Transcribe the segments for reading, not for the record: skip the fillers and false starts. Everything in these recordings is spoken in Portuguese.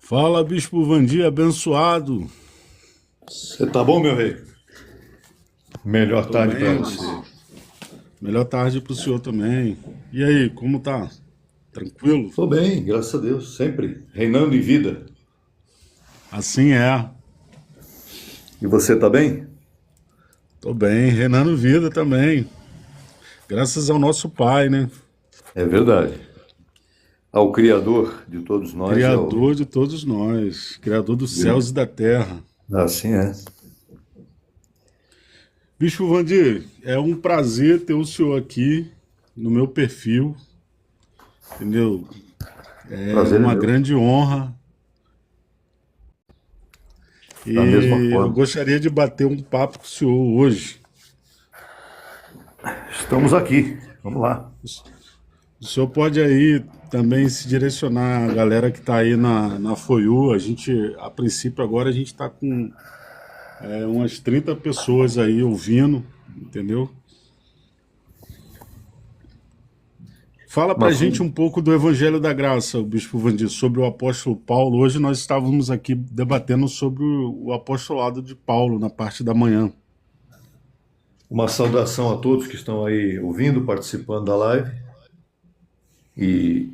Fala, Bispo Vandi, abençoado. Você tá bom, meu rei? Melhor Tô tarde para bem, você. mas melhor tarde pro senhor também. E aí, como tá? Tranquilo? Tô bem, graças a Deus, sempre reinando em vida. Assim é. E você tá bem? Tô bem, reinando vida também. Graças ao nosso Pai, né? É verdade. Ao Criador de todos nós é o Criador de todos nós, Criador dos céus grande. e da terra. Assim é. Bispo Vandi, é um prazer ter o senhor aqui no meu perfil, entendeu? É Prazer é uma meu. grande honra. Da mesma E eu forma. gostaria de bater um papo com o senhor hoje. Estamos aqui. Vamos lá. O senhor pode aí também se direcionar à galera que está aí na FOIU. A gente, a princípio, agora a gente está com umas 30 pessoas aí ouvindo, entendeu? Fala pra Mas gente um pouco do Evangelho da Graça, o Bispo Vandir, sobre o apóstolo Paulo. Hoje nós estávamos aqui debatendo sobre o apostolado de Paulo na parte da manhã. uma saudação a todos que estão aí ouvindo, participando da live. E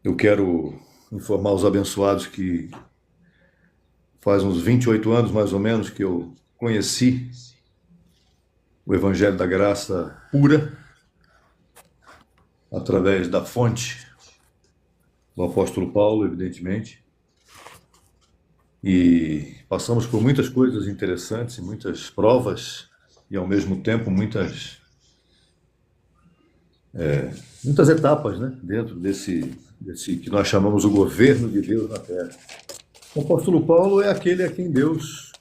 eu quero informar os abençoados que faz uns 28 anos mais ou menos que eu conheci o Evangelho da Graça pura através da fonte do apóstolo Paulo, evidentemente, e passamos por muitas coisas interessantes, muitas provas e ao mesmo tempo muitas etapas, né, dentro desse que nós chamamos o governo de Deus na Terra. O apóstolo Paulo é aquele a quem Deus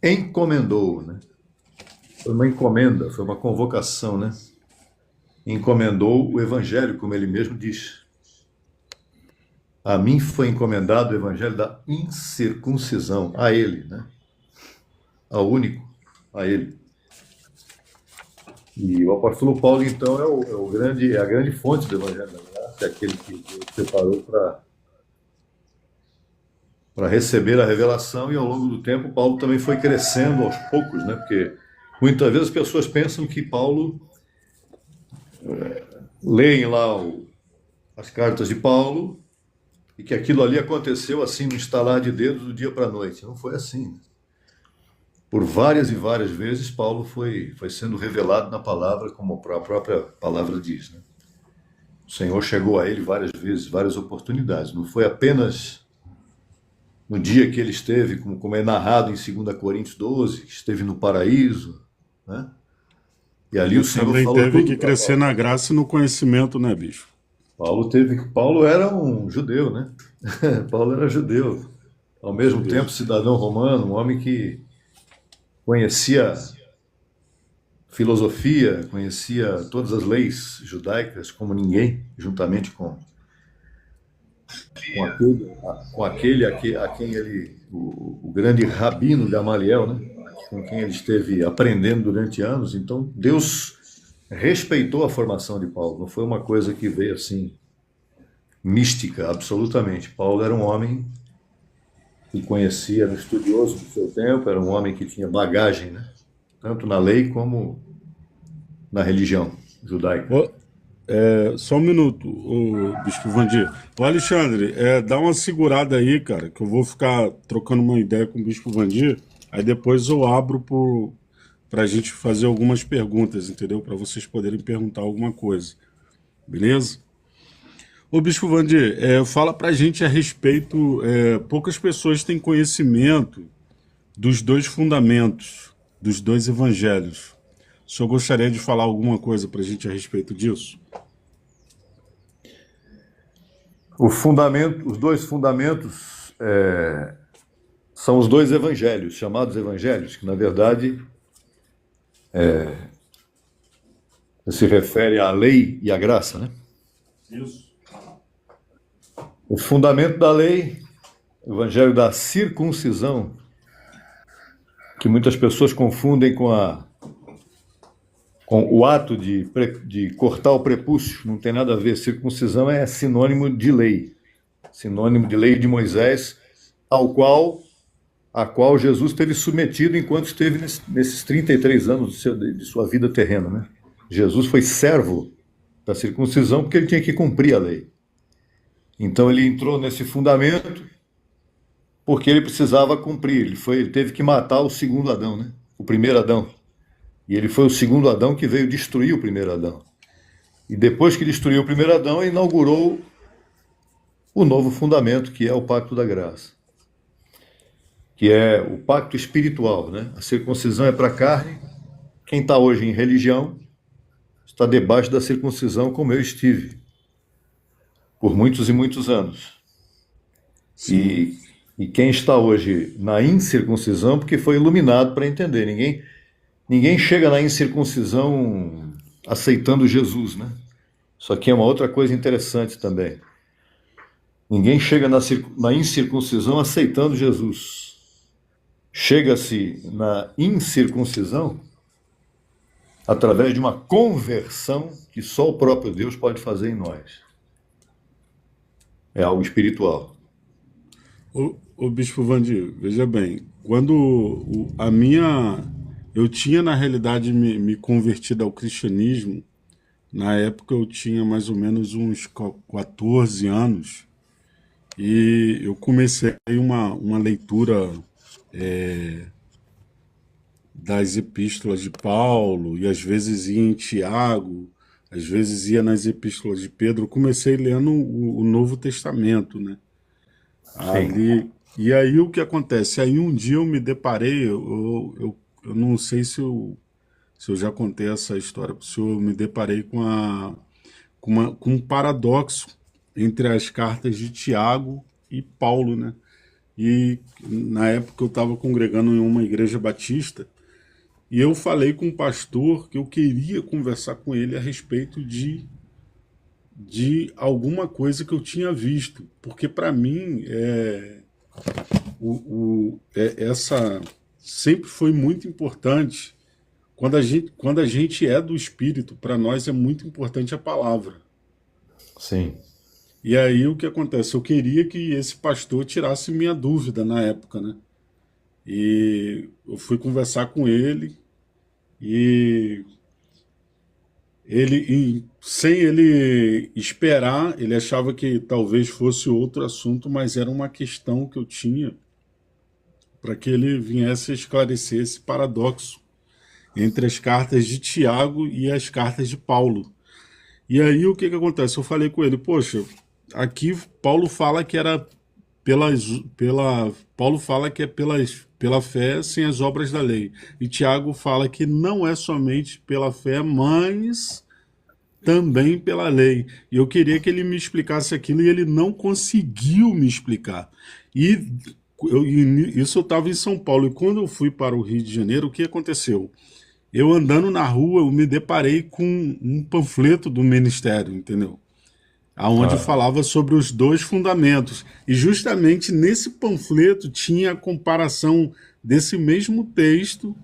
encomendou, né? Foi uma encomenda, foi uma convocação, né? Encomendou o evangelho, como ele mesmo diz. A mim foi encomendado o evangelho da incircuncisão, a ele, né? Ao único, a ele. E o apóstolo Paulo, então, é a grande fonte do evangelho da graça, é aquele que Deus preparou para receber a revelação, e ao longo do tempo Paulo também foi crescendo aos poucos, né? Porque muitas vezes as pessoas pensam que Paulo, leem lá as cartas de Paulo, e que aquilo ali aconteceu assim, no estalar de dedos, do dia para a noite. Não foi assim. Por várias e várias vezes, Paulo foi sendo revelado na palavra, como a própria palavra diz, né? O Senhor chegou a ele várias vezes, várias oportunidades. Não foi apenas no dia que ele esteve, como é narrado em 2 Coríntios 12, que esteve no paraíso, né? E ali o Ele Senhor também falou teve tudo que para crescer Paulo. na graça e no conhecimento, né, bicho? Paulo era um judeu, né? Paulo era judeu, ao mesmo Judeu. tempo cidadão romano, um homem que conhecia filosofia, conhecia todas as leis judaicas como ninguém, juntamente com aquele a quem ele, o grande rabino Gamaliel, né? Com quem ele esteve aprendendo durante anos. Então, Deus respeitou a formação de Paulo, não foi uma coisa que veio assim, mística, absolutamente. Paulo era um homem que conhecia, era um estudioso do seu tempo, era um homem que tinha bagagem, né? Tanto na lei como na religião judaica. Ô, só um minuto, o Bispo Vandir. Ô, Alexandre, dá uma segurada aí, cara, que eu vou ficar trocando uma ideia com o Bispo Vandir, aí depois eu abro pra gente fazer algumas perguntas, entendeu? Para vocês poderem perguntar alguma coisa, beleza? Ô, Bispo Vandir, fala pra gente a respeito, poucas pessoas têm conhecimento dos dois fundamentos, dos dois evangelhos. O senhor gostaria de falar alguma coisa pra gente a respeito disso? Os dois fundamentos são os dois evangelhos, chamados evangelhos, que na verdade se refere à lei e à graça, né? Isso. O fundamento da lei, o evangelho da circuncisão, que muitas pessoas confundem com o ato de cortar o prepúcio, não tem nada a ver. Circuncisão é sinônimo de lei. sinônimo de lei de Moisés, ao qual a qual Jesus esteve submetido enquanto esteve nesses 33 anos de sua vida terrena, né? Jesus foi servo da circuncisão porque ele tinha que cumprir a lei. Então ele entrou nesse fundamento porque ele precisava cumprir. Ele teve que matar o segundo Adão, né? O primeiro Adão. E ele foi o segundo Adão que veio destruir o primeiro Adão. E depois que destruiu o primeiro Adão, inaugurou o novo fundamento, que é o pacto da graça, que é o pacto espiritual, né? A circuncisão é para a carne. Quem está hoje em religião está debaixo da circuncisão, como eu estive por muitos e muitos anos. Sim. E quem está hoje na incircuncisão, porque foi iluminado para entender. Ninguém chega na incircuncisão aceitando Jesus, né? Isso aqui é uma outra coisa interessante também. Ninguém chega na incircuncisão aceitando Jesus. Chega-se na incircuncisão através de uma conversão que só o próprio Deus pode fazer em nós. É algo espiritual. O Bispo Vandir, veja bem, quando a minha. Eu tinha, na realidade, me convertido ao cristianismo, na época eu tinha mais ou menos uns 14 anos, e eu comecei uma leitura das epístolas de Paulo, e às vezes ia em Tiago, às vezes ia nas epístolas de Pedro. Eu comecei lendo o Novo Testamento, né? Sim. Ali. E aí o que acontece? Aí um dia eu me deparei, eu não sei se eu já contei essa história para o senhor, eu me deparei com um paradoxo entre as cartas de Tiago e Paulo, né? E na época eu estava congregando em uma igreja batista, e eu falei com um pastor que eu queria conversar com ele a respeito de alguma coisa que eu tinha visto, porque para mim essa sempre foi muito importante. Quando a gente é do Espírito, para nós é muito importante a palavra. Sim. E aí o que acontece? Eu queria que esse pastor tirasse minha dúvida na época, né? E eu fui conversar com ele, e sem ele esperar, ele achava que talvez fosse outro assunto, mas era uma questão que eu tinha para que ele viesse a esclarecer esse paradoxo entre as cartas de Tiago e as cartas de Paulo. E aí o que acontece? Eu falei com ele, poxa, aqui Paulo fala que era Paulo fala que é pela fé sem as obras da lei. E Tiago fala que não é somente pela fé, mas também pela lei. E eu queria que ele me explicasse aquilo, e ele não conseguiu me explicar. E isso eu estava em São Paulo. E quando eu fui para o Rio de Janeiro, o que aconteceu? Eu andando na rua, eu me deparei com um panfleto do ministério, entendeu? Aonde Ah, falava sobre os dois fundamentos. E justamente nesse panfleto tinha a comparação desse mesmo texto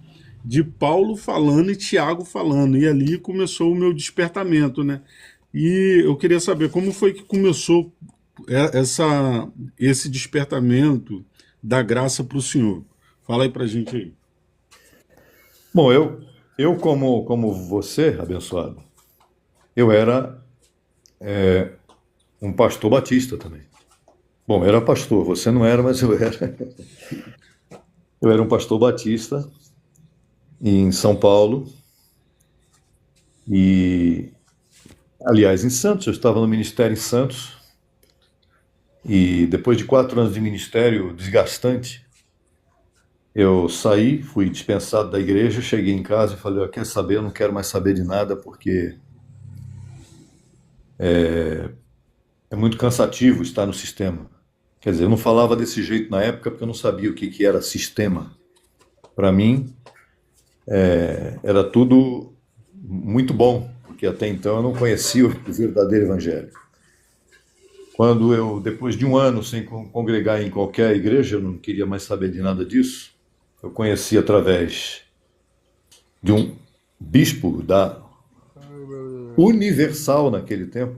de Paulo falando e Tiago falando. E ali começou o meu despertamento, né? E eu queria saber como foi que começou esse despertamento da graça para o senhor. Fala aí pra gente aí. bom, eu como você, abençoado, eu era um pastor batista também. Bom, era pastor, você não era, mas eu era. Eu era um pastor batista em São Paulo e, aliás, em Santos. Eu estava no ministério em Santos e depois de 4 anos de ministério desgastante, eu saí, fui dispensado da igreja, cheguei em casa e falei, ó, quer saber, eu não quero mais saber de nada porque é muito cansativo estar no sistema. Quer dizer, eu não falava desse jeito na época porque eu não sabia o que era sistema. Para mim, era tudo muito bom, porque até então eu não conhecia o verdadeiro evangelho. Quando eu, depois de um ano sem congregar em qualquer igreja, eu não queria mais saber de nada disso, eu conheci através de um bispo da Universal naquele tempo,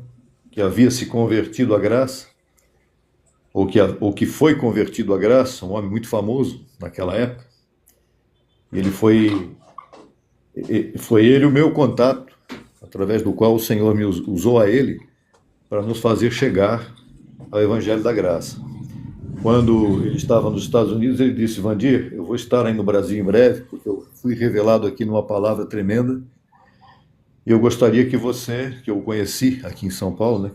que havia se convertido à graça, ou que foi convertido à graça, um homem muito famoso naquela época. Foi ele o meu contato, através do qual o Senhor me usou a ele para nos fazer chegar ao Evangelho da Graça. Quando ele estava nos Estados Unidos, ele disse: Vandir, eu vou estar aí no Brasil em breve, porque eu fui revelado aqui numa palavra tremenda, e eu gostaria que você, que eu o conheci aqui em São Paulo, né,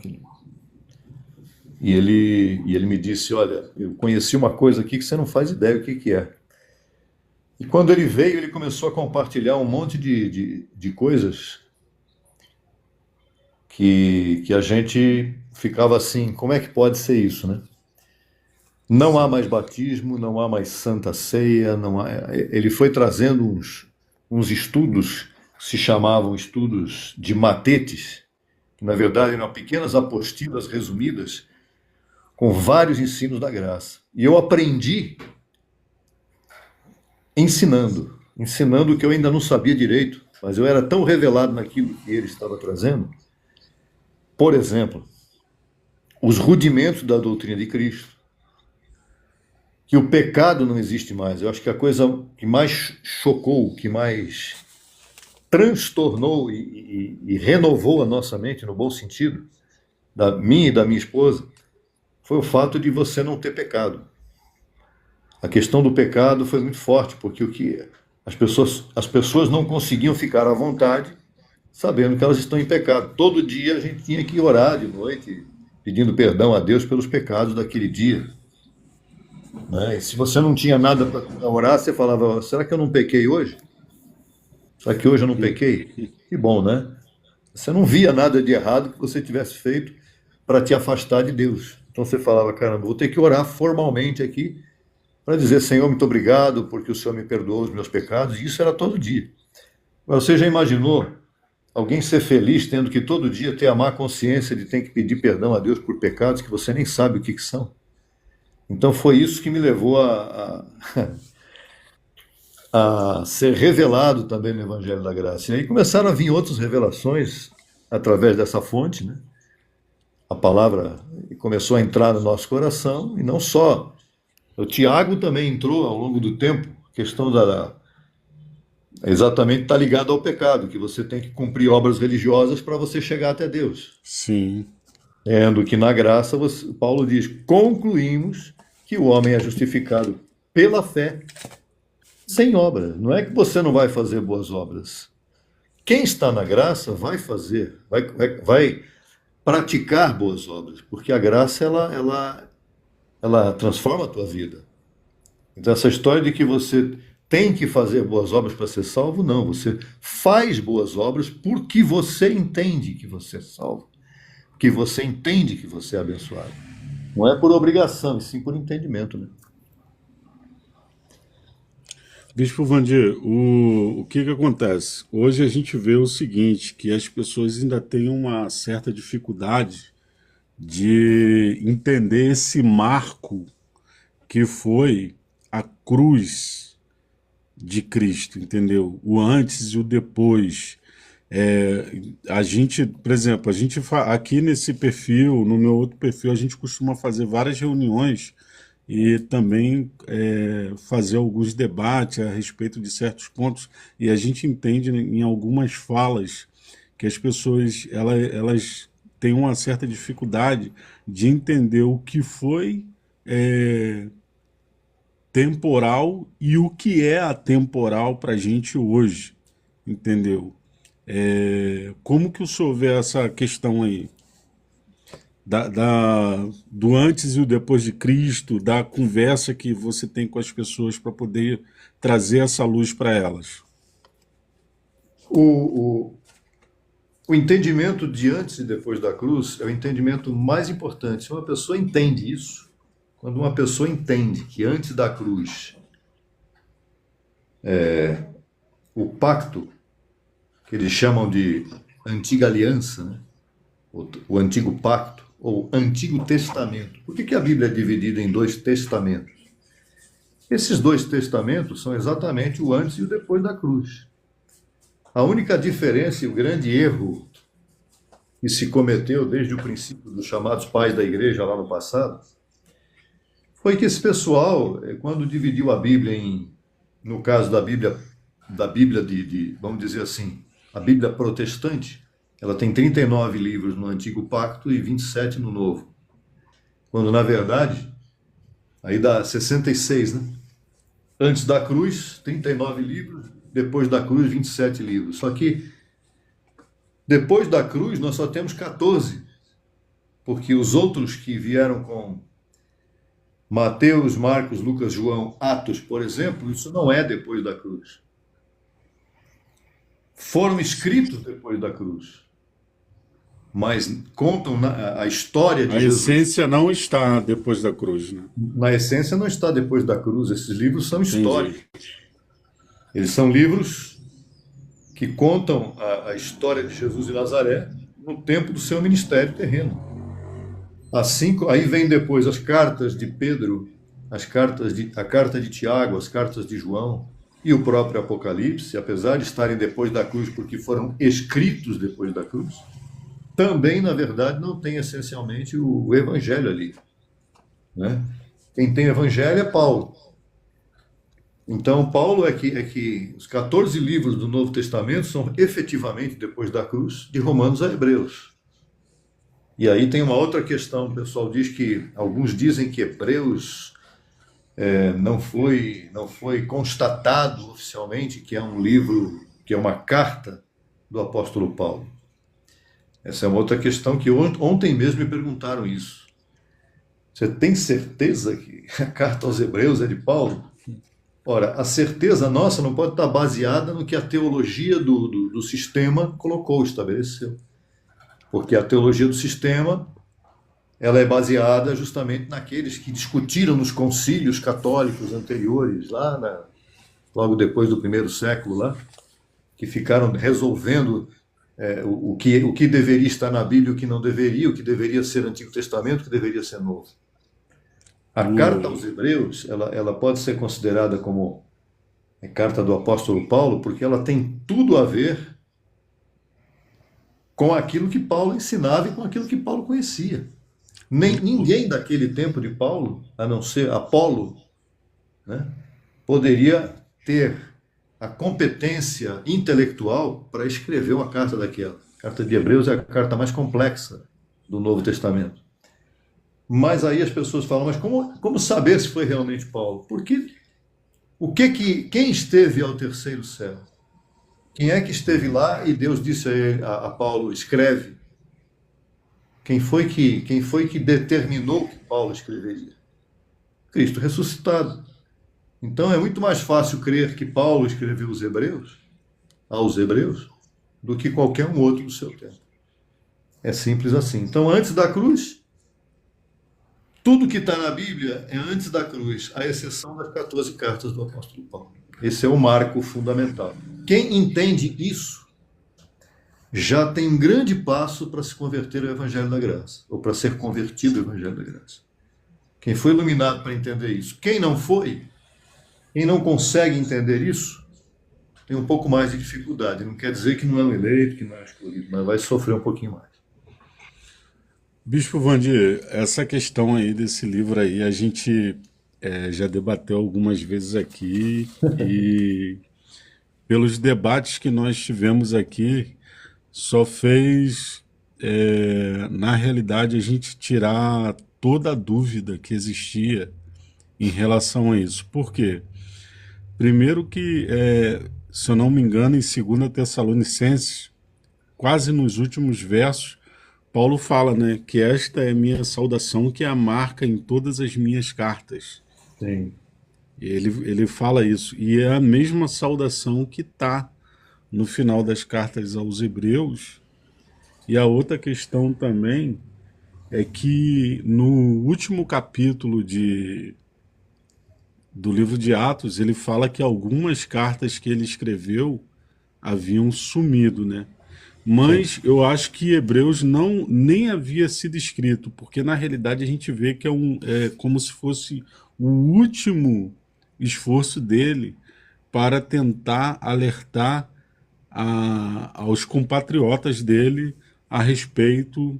e ele me disse: olha, eu conheci uma coisa aqui que você não faz ideia o que é. E quando ele veio, ele começou a compartilhar um monte de coisas que a gente ficava assim: como é que pode ser isso, né? Não há mais batismo, não há mais santa ceia, não há... Ele foi trazendo uns estudos que se chamavam estudos de matetes, que na verdade eram pequenas apostilas resumidas com vários ensinos da graça. E eu aprendi ensinando o que eu ainda não sabia direito, mas eu era tão revelado naquilo que ele estava trazendo. Por exemplo, os rudimentos da doutrina de Cristo, que o pecado não existe mais. Eu acho que a coisa que mais chocou, que mais transtornou e renovou a nossa mente, no bom sentido, da minha e da minha esposa, foi o fato de você não ter pecado. A questão do pecado foi muito forte, porque as pessoas não conseguiam ficar à vontade sabendo que elas estão em pecado. Todo dia a gente tinha que orar de noite, pedindo perdão a Deus pelos pecados daquele dia. Né? E se você não tinha nada para orar, você falava: será que eu não pequei hoje? Será que hoje eu não pequei? Que bom, né? Você não via nada de errado que você tivesse feito para te afastar de Deus. Então você falava: caramba, vou ter que orar formalmente aqui para dizer: Senhor, muito obrigado porque o Senhor me perdoou os meus pecados. E isso era todo dia. Mas você já imaginou alguém ser feliz tendo que todo dia ter a má consciência de ter que pedir perdão a Deus por pecados que você nem sabe o que são? Então foi isso que me levou a ser revelado também no Evangelho da Graça. E aí começaram a vir outras revelações através dessa fonte, né? A palavra começou a entrar no nosso coração, e não só. O Tiago também entrou ao longo do tempo, a questão exatamente está ligado ao pecado, que você tem que cumprir obras religiosas para você chegar até Deus. Sim. Sendo que na graça, Paulo diz: concluímos que o homem é justificado pela fé, sem obra. Não é que você não vai fazer boas obras. Quem está na graça vai fazer, vai praticar boas obras, porque a graça ela transforma a tua vida. Então essa história de que você tem que fazer boas obras para ser salvo, não. Você faz boas obras porque você entende que você é salvo, que você entende que você é abençoado. Não é por obrigação, e sim por entendimento, né? Bispo Vandir, o que acontece? Hoje a gente vê o seguinte, que as pessoas ainda têm uma certa dificuldade de entender esse marco que foi a cruz de Cristo, entendeu? O antes e o depois. A gente, por exemplo, aqui nesse perfil, no meu outro perfil, a gente costuma fazer várias reuniões e também fazer alguns debates a respeito de certos pontos, e a gente entende em algumas falas que as pessoas elas têm uma certa dificuldade de entender o que foi temporal e o que é atemporal para a gente hoje, entendeu? Como que o senhor vê essa questão aí? Do antes e o depois de Cristo, da conversa que você tem com as pessoas para poder trazer essa luz para elas. O entendimento de antes e depois da cruz é o entendimento mais importante. Se uma pessoa entende isso, quando uma pessoa entende que antes da cruz o pacto, que eles chamam de antiga aliança, né? O antigo pacto, ou Antigo Testamento. Por que a Bíblia é dividida em dois testamentos? Esses dois testamentos são exatamente o antes e o depois da cruz. A única diferença e o grande erro que se cometeu desde o princípio dos chamados pais da igreja lá no passado foi que esse pessoal, quando dividiu a Bíblia no caso da Bíblia vamos dizer assim, a Bíblia protestante, ela tem 39 livros no Antigo Pacto e 27 no Novo. Quando, na verdade, aí dá 66, né? Antes da cruz, 39 livros, depois da cruz, 27 livros. Só que depois da cruz, nós só temos 14, porque os outros que vieram com Mateus, Marcos, Lucas, João, Atos, por exemplo, isso não é depois da cruz. Foram escritos depois da cruz, mas contam a história de A Jesus. essência não está depois da cruz, né? Na essência, não está depois da cruz. Esses livros são Entendi. históricos. Eles são livros que contam a história de Jesus de Nazaré no tempo do seu ministério terreno. Assim, aí vem depois as cartas de Pedro, a carta de Tiago, as cartas de João e o próprio Apocalipse, apesar de estarem depois da cruz porque foram escritos depois da cruz, também, na verdade, não tem essencialmente o evangelho ali, né? Quem tem evangelho é Paulo. Então, Paulo é que os 14 livros do Novo Testamento são efetivamente depois da cruz, de Romanos a Hebreus. E aí tem uma outra questão, o pessoal diz que, alguns dizem que Hebreus não foi constatado oficialmente que é um livro, que é uma carta do apóstolo Paulo. Essa é uma outra questão que ontem mesmo me perguntaram isso. Você tem certeza que a carta aos Hebreus é de Paulo? Ora, a certeza nossa não pode estar baseada no que a teologia do sistema colocou, estabeleceu. Porque a teologia do sistema, ela é baseada justamente naqueles que discutiram nos concílios católicos anteriores, logo depois do primeiro século, lá, que ficaram resolvendo o que deveria estar na Bíblia, o que não deveria, o que deveria ser Antigo Testamento, o que deveria ser Novo. A carta aos Hebreus, ela pode ser considerada como a carta do apóstolo Paulo, porque ela tem tudo a ver com aquilo que Paulo ensinava e com aquilo que Paulo conhecia. Ninguém daquele tempo de Paulo, a não ser Apolo, né, poderia ter a competência intelectual para escrever uma carta daquela. A carta de Hebreus é a carta mais complexa do Novo Testamento. Mas aí as pessoas falam, mas como saber se foi realmente Paulo? Porque quem esteve ao terceiro céu? Quem é que esteve lá e Deus disse a Paulo, escreve? Quem foi que determinou que Paulo escreveria? Cristo ressuscitado. Então é muito mais fácil crer que Paulo escreveu aos Hebreus, do que qualquer um outro do seu tempo. É simples assim. Então, antes da cruz, tudo que está na Bíblia é antes da cruz, à exceção das 14 cartas do apóstolo Paulo. Esse é o marco fundamental. Quem entende isso já tem um grande passo para se converter ao Evangelho da Graça, ou para ser convertido ao Evangelho da Graça. Quem foi iluminado para entender isso. Quem não foi, quem não consegue entender isso, tem um pouco mais de dificuldade. Não quer dizer que não é um eleito, que não é escolhido, mas vai sofrer um pouquinho mais. Bispo Vandir, essa questão aí desse livro aí, a gente já debateu algumas vezes aqui e pelos debates que nós tivemos aqui, só fez, na realidade, a gente tirar toda a dúvida que existia em relação a isso. Por quê? Primeiro que, se eu não me engano, em 2 Tessalonicenses, quase nos últimos versos, Paulo fala, né, que esta é minha saudação, que é a marca em todas as minhas cartas. Sim. Ele fala isso. E é a mesma saudação que está no final das cartas aos Hebreus. E a outra questão também é que no último capítulo do livro de Atos, ele fala que algumas cartas que ele escreveu haviam sumido, né? Mas eu acho que Hebreus nem havia sido escrito, porque na realidade a gente vê que é como se fosse o último esforço dele para tentar alertar aos compatriotas dele a respeito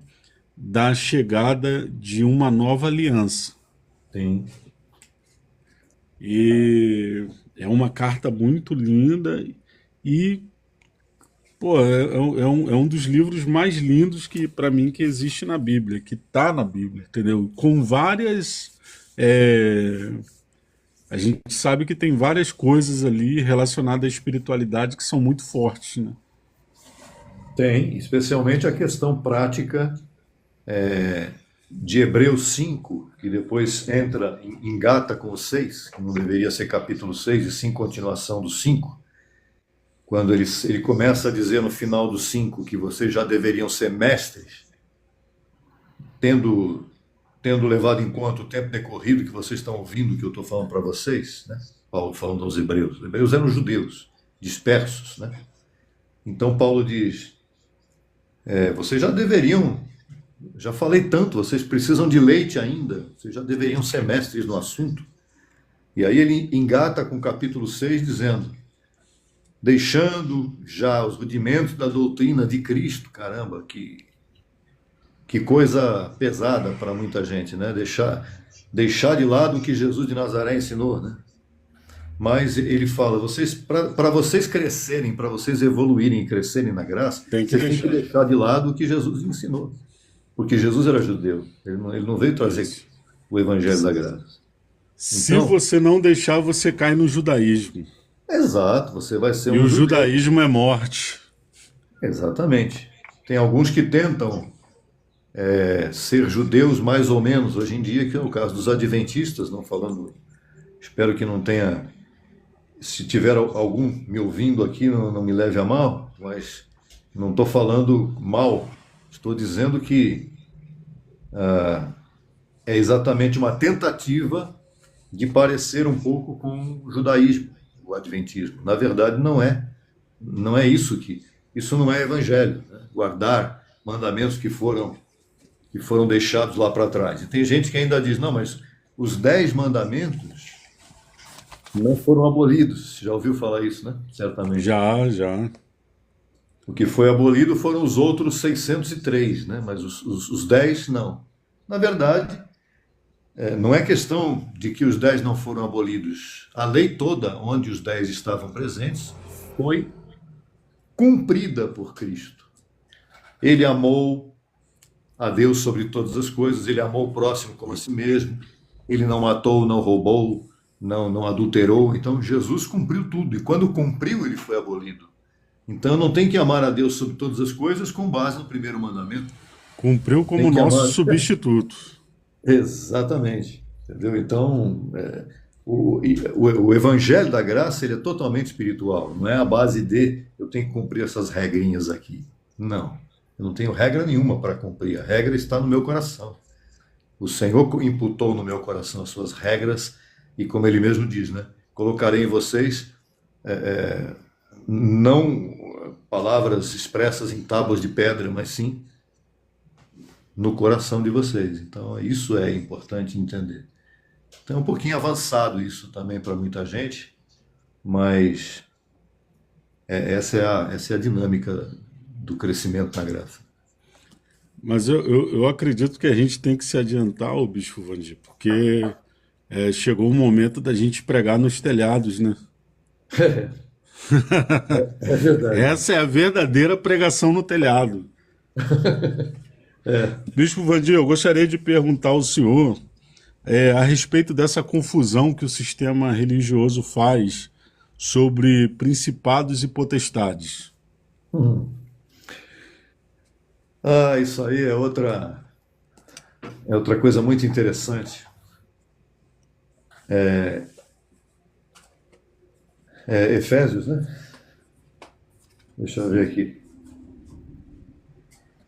da chegada de uma nova aliança. Sim. E é uma carta muito linda e, pô, é um dos livros mais lindos que, para mim, que existe na Bíblia, que tá na Bíblia, entendeu? Com várias. é, a gente sabe que tem várias coisas ali relacionadas à espiritualidade que são muito fortes, né? Tem, especialmente a questão prática de Hebreus 5, que depois engata com o 6, que não deveria ser capítulo 6 e sim continuação do 5, quando ele começa a dizer no final do 5 que vocês já deveriam ser mestres, tendo, tendo levado em conta o tempo decorrido que vocês estão ouvindo, que eu estou falando para vocês, né? Paulo falando aos Hebreus. Os Hebreus eram judeus, dispersos, né? Então Paulo diz, vocês já deveriam, já falei tanto, vocês precisam de leite ainda, vocês já deveriam ser mestres no assunto. E aí ele engata com o capítulo 6 dizendo, deixando já os rudimentos da doutrina de Cristo, caramba, que coisa pesada para muita gente, né? Deixar de lado o que Jesus de Nazaré ensinou, né? Mas ele fala, para vocês crescerem, para vocês evoluírem e crescerem na graça, Tem que vocês têm que deixar. deixar de lado o que Jesus ensinou. Porque Jesus era judeu, ele não veio trazer Isso. o evangelho da graça. Se Então, você não deixar, você cai no judaísmo. exato, você vai ser E um o judeu. judaísmo é morte. Exatamente. Tem alguns que tentam ser judeus mais ou menos hoje em dia, que é o caso dos adventistas, não falando, espero que não tenha, se tiver algum me ouvindo aqui, não me leve a mal, mas não estou falando mal, estou dizendo que é exatamente uma tentativa de parecer um pouco com o judaísmo, o adventismo. Na verdade, não é isso não é evangelho, né? Guardar mandamentos que foram deixados lá para trás. E tem gente que ainda diz, não, mas os 10 mandamentos não foram abolidos. Já ouviu falar isso, né? Certamente. Já, já. O que foi abolido foram os outros 603, né? Mas os 10 não. Na verdade, não é questão de que os 10 não foram abolidos. A lei toda, onde os 10 estavam presentes, foi cumprida por Cristo. Ele amou a Deus sobre todas as coisas, ele amou o próximo como a si mesmo, ele não matou, não roubou, não adulterou. Então Jesus cumpriu tudo, e quando cumpriu, ele foi abolido. Então não tem que amar a Deus sobre todas as coisas com base no primeiro mandamento. Cumpriu como Tem que nosso amar. substituto. Exatamente. Entendeu? Então, o evangelho da graça ele é totalmente espiritual. Não é a base de eu tenho que cumprir essas regrinhas aqui. Não. Eu não tenho regra nenhuma para cumprir. A regra está no meu coração. O Senhor imputou no meu coração as suas regras e, como ele mesmo diz, né? Colocarei em vocês não palavras expressas em tábuas de pedra, mas sim no coração de vocês. Então, isso é importante entender. Então, é um pouquinho avançado isso também para muita gente, mas essa é a dinâmica do crescimento na graça. Mas eu acredito que a gente tem que se adiantar, ô Bispo Vandir, porque chegou o momento da gente pregar nos telhados, né? É verdade. Essa é a verdadeira pregação no telhado. Bispo Vandir, eu gostaria de perguntar ao senhor a respeito dessa confusão que o sistema religioso faz sobre principados e potestades. Isso aí é outra coisa muito interessante. Efésios, né? Deixa eu ver aqui.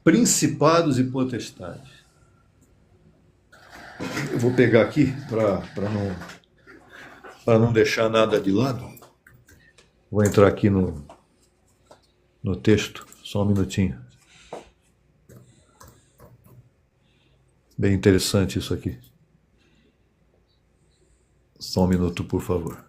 Principados e potestades. Eu vou pegar aqui para não deixar nada de lado. Vou entrar aqui no texto, só um minutinho. Bem interessante isso aqui. Só um minuto, por favor.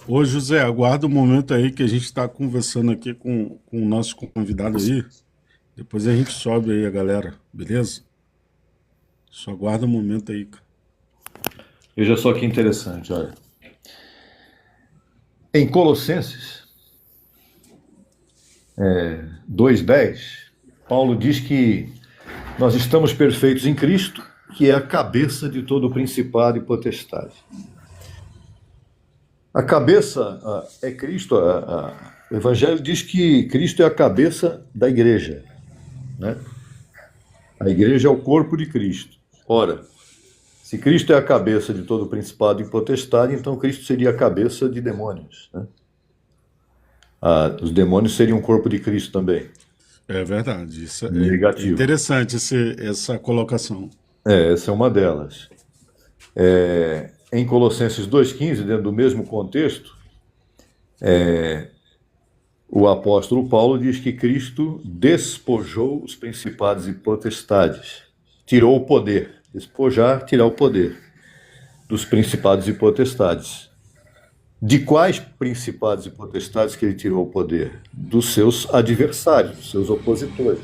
Ô José, aguarda um momento aí que a gente está conversando aqui com o nosso convidado aí. Depois a gente sobe aí a galera, beleza? Só guarda um momento aí, cara. Veja só que interessante, olha. Em Colossenses 2:10, Paulo diz que nós estamos perfeitos em Cristo, que é a cabeça de todo o principado e potestade. A cabeça é Cristo. O Evangelho diz que Cristo é a cabeça da igreja, né? A igreja é o corpo de Cristo. Ora, se Cristo é a cabeça de todo o principado e potestade, então Cristo seria a cabeça de demônios, né? Os demônios seriam o corpo de Cristo também. É verdade. Isso é Negativo. interessante essa colocação. Essa é uma delas. Em Colossenses 2:15, dentro do mesmo contexto, o apóstolo Paulo diz que Cristo despojou os principados e potestades, tirou o poder. Despojar, tirar o poder dos principados e potestades. De quais principados e potestades que ele tirou o poder? Dos seus adversários, dos seus opositores.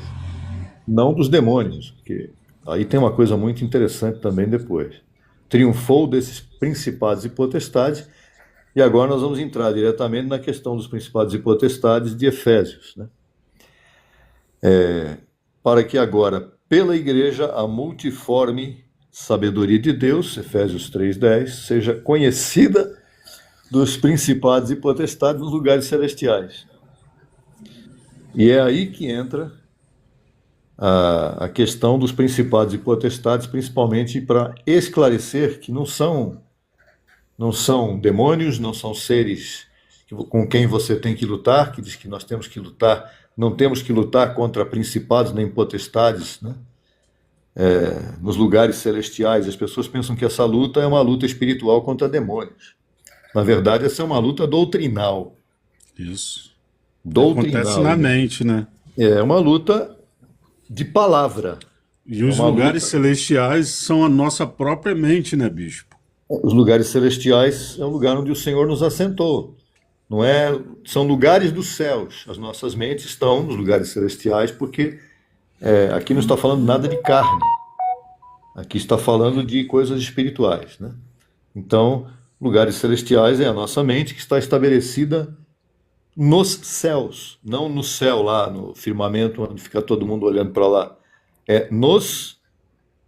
Não dos demônios, porque aí tem uma coisa muito interessante também depois. Triunfou desses principados e potestades, e agora nós vamos entrar diretamente na questão dos principados e potestades de Efésios, né? Para que agora, pela igreja, a multiforme sabedoria de Deus, Efésios 3:10, seja conhecida dos principados e potestades nos lugares celestiais. E é aí que entra a questão dos principados e potestades, principalmente para esclarecer que não são demônios, não são seres com quem você tem que lutar, que diz que nós temos que lutar, não temos que lutar contra principados nem potestades, né? Nos lugares celestiais. As pessoas pensam que essa luta é uma luta espiritual contra demônios. Na verdade, essa é uma luta doutrinal. Isso. Doutrinal. Acontece na mente, né? É uma luta de palavra. E os lugares celestiais são a nossa própria mente, né, bispo? Os lugares celestiais é o lugar onde o Senhor nos assentou. Não é? São lugares dos céus. As nossas mentes estão nos lugares celestiais porque aqui não está falando nada de carne. Aqui está falando de coisas espirituais, né? Então, lugares celestiais é a nossa mente que está estabelecida nos céus, não no céu lá, no firmamento, onde fica todo mundo olhando para lá. É nos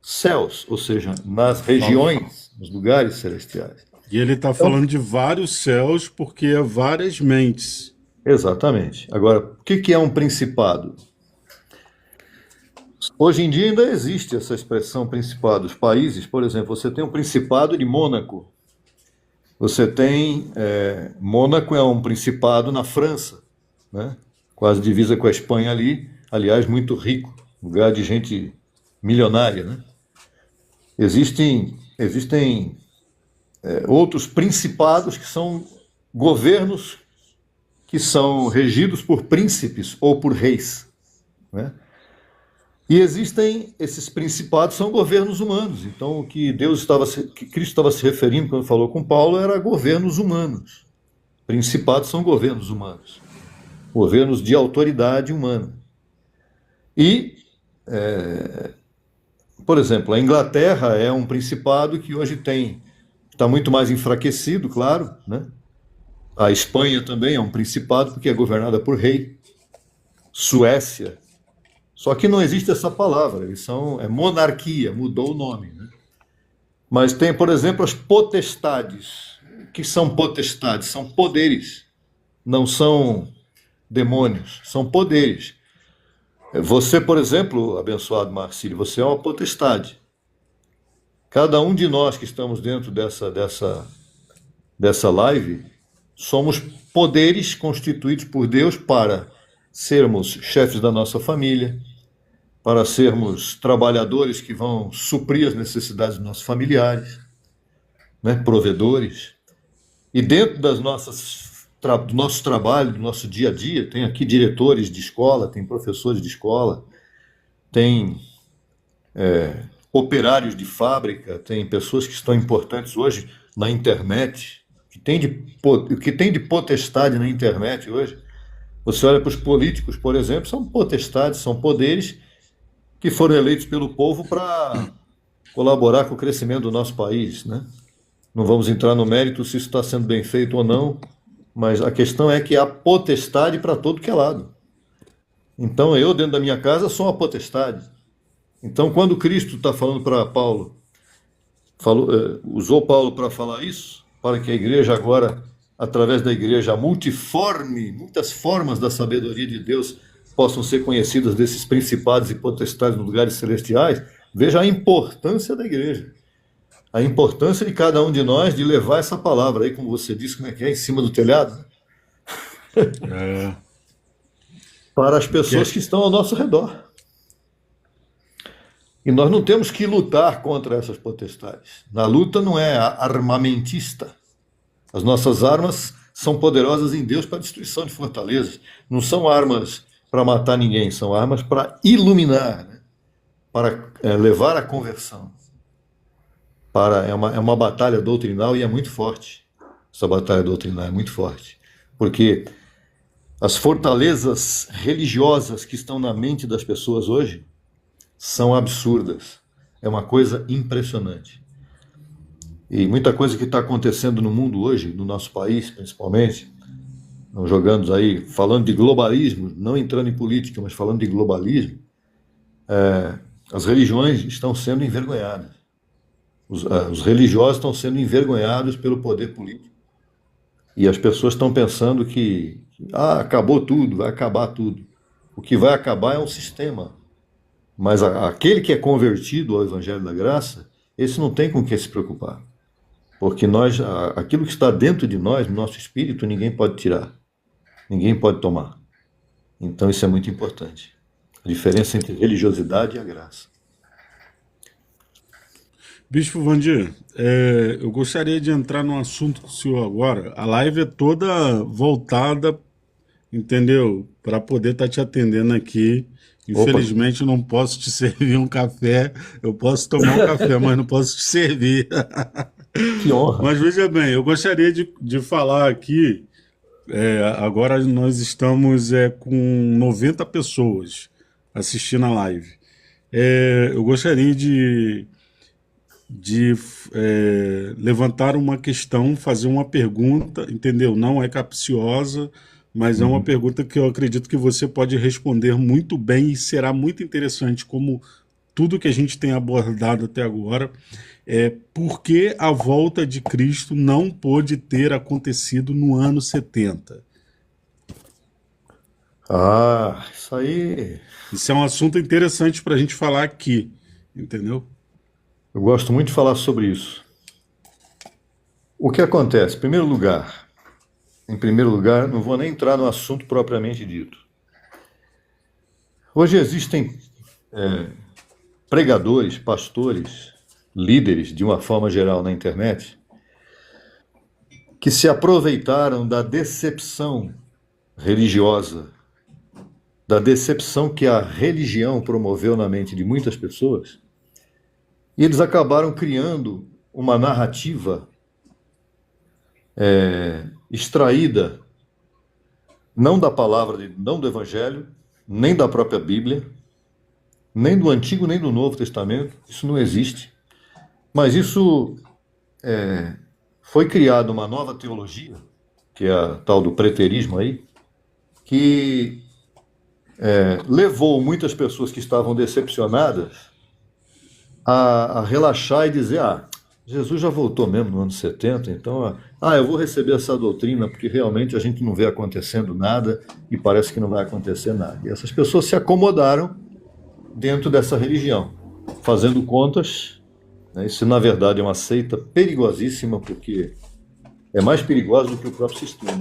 céus, ou seja, nas regiões, nos lugares celestiais. E ele está falando de vários céus porque é várias mentes. Exatamente. Agora, o que é um principado? Hoje em dia ainda existe essa expressão principado. Os países, por exemplo, você tem um principado de Mônaco. Você tem... Mônaco é um principado na França, né? Quase divisa com a Espanha ali. Aliás, muito rico. Lugar de gente milionária, né? Existem outros principados que são governos que são regidos por príncipes ou por reis, né? E existem esses principados, são governos humanos. Então, o que Cristo estava se referindo quando falou com Paulo era governos humanos. Principados são governos humanos, governos de autoridade humana. E, por exemplo, a Inglaterra é um principado que hoje está muito mais enfraquecido, claro, né? A Espanha também é um principado porque é governada por rei. Suécia. Só que não existe essa palavra, é monarquia, mudou o nome, né? Mas tem, por exemplo, as potestades. O que são potestades? São poderes, não são demônios, são poderes. Você, por exemplo, abençoado Marcílio, você é uma potestade. Cada um de nós que estamos dentro dessa live, somos poderes constituídos por Deus para sermos chefes da nossa família, para sermos trabalhadores que vão suprir as necessidades dos nossos familiares, né? Provedores. E dentro do nosso trabalho, do nosso dia a dia, tem aqui diretores de escola, tem professores de escola, tem operários de fábrica, tem pessoas que estão importantes hoje na internet, o que tem de potestade na internet hoje. Você olha para os políticos, por exemplo, são potestades, são poderes que foram eleitos pelo povo para colaborar com o crescimento do nosso país, né? Não vamos entrar no mérito se isso está sendo bem feito ou não, mas a questão é que há potestade para todo que é lado. Então eu, dentro da minha casa, sou uma potestade. Então, quando Cristo está falando para Paulo, usou Paulo para falar isso, para que a igreja agora, através da igreja multiforme, muitas formas da sabedoria de Deus possam ser conhecidas desses principados e potestades nos lugares celestiais, veja a importância da igreja. A importância de cada um de nós de levar essa palavra aí, como você disse, como é que é, em cima do telhado, né? É, Para as pessoas que estão ao nosso redor. E nós não temos que lutar contra essas potestades. Na luta não é armamentista. As nossas armas são poderosas em Deus para a destruição de fortalezas. Não são armas para matar ninguém, são armas para iluminar, né? Para levar à conversão. É uma batalha doutrinal e é muito forte. Essa batalha doutrinal é muito forte. Porque as fortalezas religiosas que estão na mente das pessoas hoje são absurdas. É uma coisa impressionante. E muita coisa que está acontecendo no mundo hoje, no nosso país principalmente, não jogando aí, falando de globalismo, não entrando em política, mas falando de globalismo, as religiões estão sendo envergonhadas. Os religiosos estão sendo envergonhados pelo poder político. E as pessoas estão pensando que acabou tudo, vai acabar tudo. O que vai acabar é um sistema. Mas aquele que é convertido ao Evangelho da Graça, esse não tem com o que se preocupar. Porque aquilo que está dentro de nós, no nosso espírito, ninguém pode tirar. Ninguém pode tomar. Então isso é muito importante. A diferença entre religiosidade e a graça. Bispo Vandir, eu gostaria de entrar num assunto com o senhor agora. A live é toda voltada, entendeu? Para poder estar te atendendo aqui. Infelizmente, eu não posso te servir um café. Eu posso tomar um café, mas não posso te servir. Que honra. Mas veja bem, eu gostaria de falar aqui. Agora nós estamos com 90 pessoas assistindo a live. Eu gostaria de levantar uma questão, fazer uma pergunta, entendeu? Não é capciosa, mas é uma pergunta que eu acredito que você pode responder muito bem e será muito interessante, como tudo que a gente tem abordado até agora. Por que a volta de Cristo não pôde ter acontecido no ano 70? Isso aí. Isso é um assunto interessante para a gente falar aqui, entendeu? Eu gosto muito de falar sobre isso. O que acontece? Em primeiro lugar, não vou nem entrar no assunto propriamente dito. Hoje existem pregadores, pastores, líderes, de uma forma geral na internet, que se aproveitaram da decepção religiosa, da decepção que a religião promoveu na mente de muitas pessoas, e eles acabaram criando uma narrativa extraída não da palavra, não do Evangelho, nem da própria Bíblia, nem do Antigo, nem do Novo Testamento. Isso não existe. Mas isso foi criada uma nova teologia, que é a tal do preterismo aí, que levou muitas pessoas que estavam decepcionadas a relaxar e dizer, Jesus já voltou mesmo no ano 70, então, eu vou receber essa doutrina porque realmente a gente não vê acontecendo nada e parece que não vai acontecer nada. E essas pessoas se acomodaram dentro dessa religião, fazendo contas, né? Isso na verdade é uma seita perigosíssima, porque é mais perigosa do que o próprio sistema,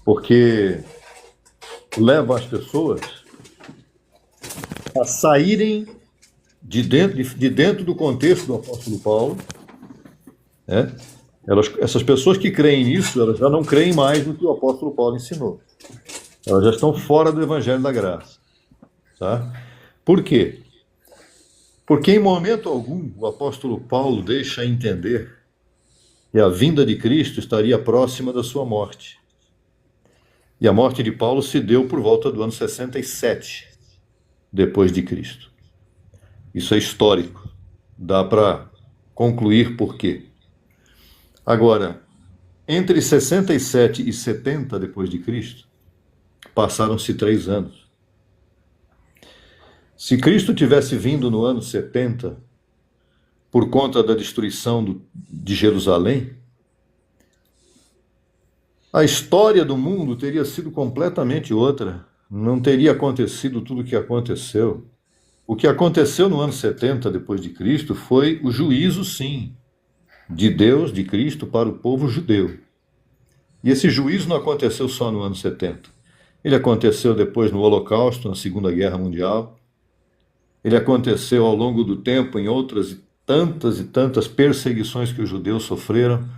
porque leva as pessoas a saírem de dentro do contexto do apóstolo Paulo, né? Essas pessoas que creem nisso, elas já não creem mais no que o apóstolo Paulo ensinou. Elas já estão fora do Evangelho da Graça. Tá? Por quê? Porque em momento algum o apóstolo Paulo deixa entender que a vinda de Cristo estaria próxima da sua morte. E a morte de Paulo se deu por volta do ano 67, depois de Cristo. Isso é histórico. dá para concluir por quê. Agora, entre 67 e 70 depois de Cristo, passaram-se 3 anos. Se Cristo tivesse vindo no ano 70, por conta da destruição de Jerusalém, a história do mundo teria sido completamente outra. Não teria acontecido tudo o que aconteceu. O que aconteceu no ano 70 depois de Cristo foi o juízo, sim, de Deus, de Cristo, para o povo judeu. E esse juízo não aconteceu só no ano 70. Ele aconteceu depois no Holocausto, na Segunda Guerra Mundial. Ele aconteceu ao longo do tempo em outras e tantas perseguições que os judeus sofreram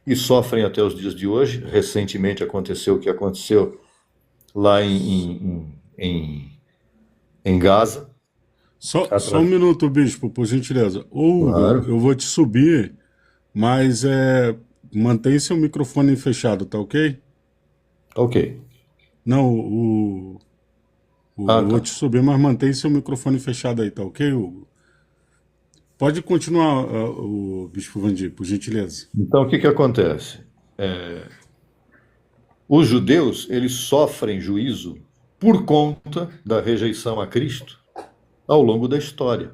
e sofrem até os dias de hoje. Recentemente aconteceu o que aconteceu lá em Gaza. Só um minuto, bispo, por gentileza. Ou Claro. eu vou te subir, mas mantém seu microfone fechado, tá ok? Ok. Não, eu vou Tá. te subir, mas mantém seu microfone fechado aí, tá ok, Hugo? Pode continuar, o bispo Vandir, por gentileza. Então, o que acontece? Os judeus, eles sofrem juízo por conta da rejeição a Cristo ao longo da história.